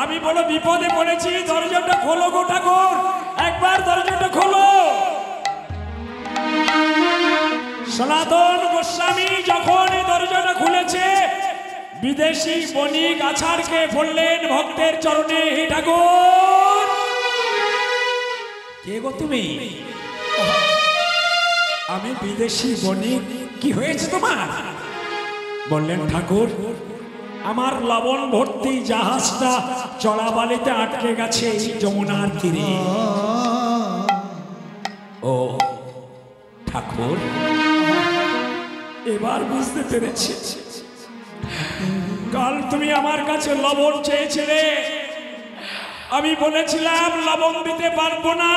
আমি বলো বিপদে পড়েছি, দরজাটা খোলো গো ঠাকুর, একবার দরজাটা খোলো। সনাতন গোস্বামী যখন এই দরজাটা খুলেছে, বিদেশি বণিক আছাড়কে বললেন ভক্তের চরণে, হে ঠাকুর কে গো তুমি? আমি বিদেশি বণিক, কি হয়েছে তোমার? বললেন ঠাকুর আমার লবণ ভর্তি জাহাজটা চড়াবালিতে আটকে গেছে এই যমুনার তীরে। ও ঠাকুর, এবার বুঝতে পেরেছি, কাল তুমি আমার কাছে লবণ চেয়েছিলে, আমি বলেছিলাম লবণ দিতে পারবো না,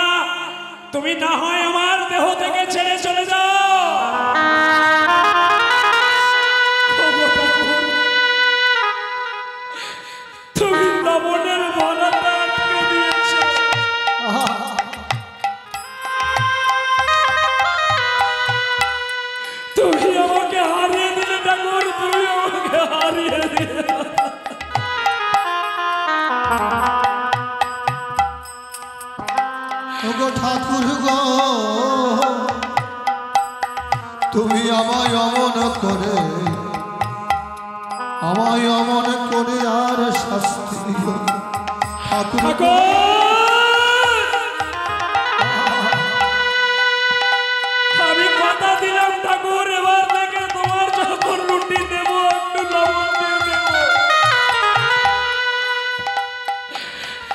তুমি না হয় আমার দেহ থেকে ছেড়ে চলে যাও। তুমি লবণের বলাটা আটকে দিয়েছো। তুমি আমাকে হারিয়ে দিলে ঠাকুর, তুমি আমাকে হারিয়ে দিলে। ওগো ঠাকুর গো, তুমি আমায় অমন করে আর শাস্তি দিও ঠাকুর গো। আমি কথা দিলাম ঠাকুর, এবার থেকে তোমার যখন রুটি দেব একটু লবণ দিয়ে দেব।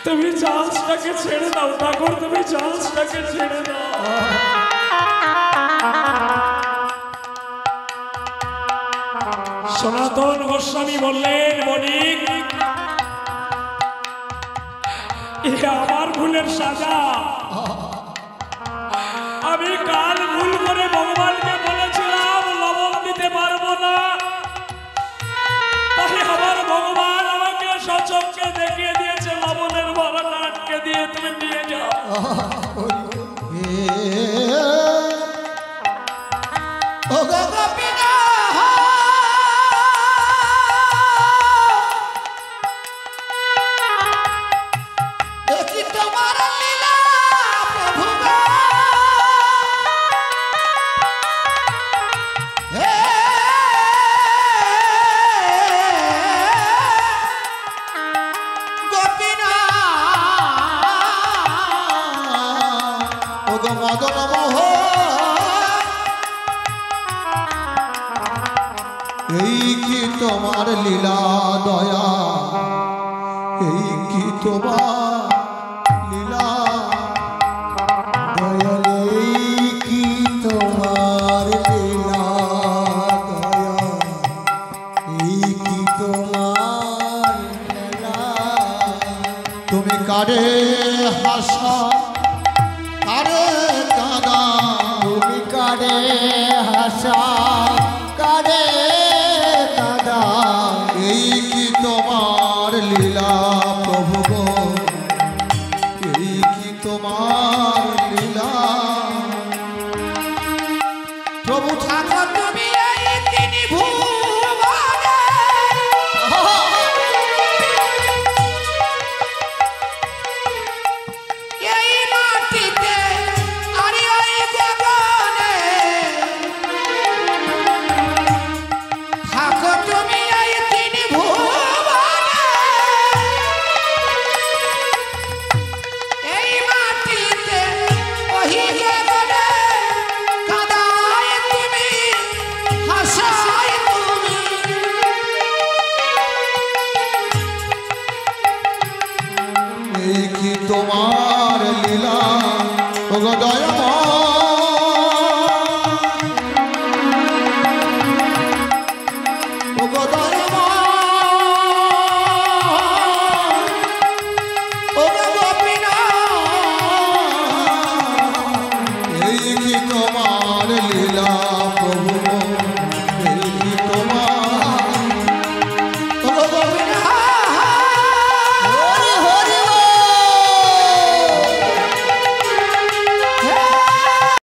তুমি জাহাজটাকে ছেড়ে দাও ঠাকুর, তুমি জাহাজটাকে ছেড়ে দাও। সনাতন গোস্বামী বললেন, বণিক, এটা আমার ভুলের সাজা। আমি কাল ভুল করে ভগবানকে বলেছিলাম লবণ দিতে পারবো না, তাই আমার ভগবান আমাকে সচক্ষে দেখিয়ে দিয়েছে লবণের ভরাটা আটকে দিয়ে তুমি নিয়ে যাও। ওগো গোপীনা, দেখি তোমার লীলা প্রভু গো। হে গোপীনা, ওগো মদন মোহন, এই কি তোমার লীলা দয়া, এই কি তোমার লীলা দয়াল, এই কি তোমার লীলা দয়া, এই কি তোমার লীলা। তুমি কারে হাসা কারে কাঁদা, তুমি কারে হাসা কারে কাঁদা, এই কি তোমার লীলা প্রভু গো, এই কি তোমার লীলা। প্রভু ঠাকুর তুমি এই তিনি ভুবনে, এই মাটিতে আর ওই গগনে, ঠাকুর তুমি এই তিনি ভুবনে, এই মাটিতে ওই গগনে, কাদায় তুমি হাসায় তুমি, এই কি তোমার লীলা।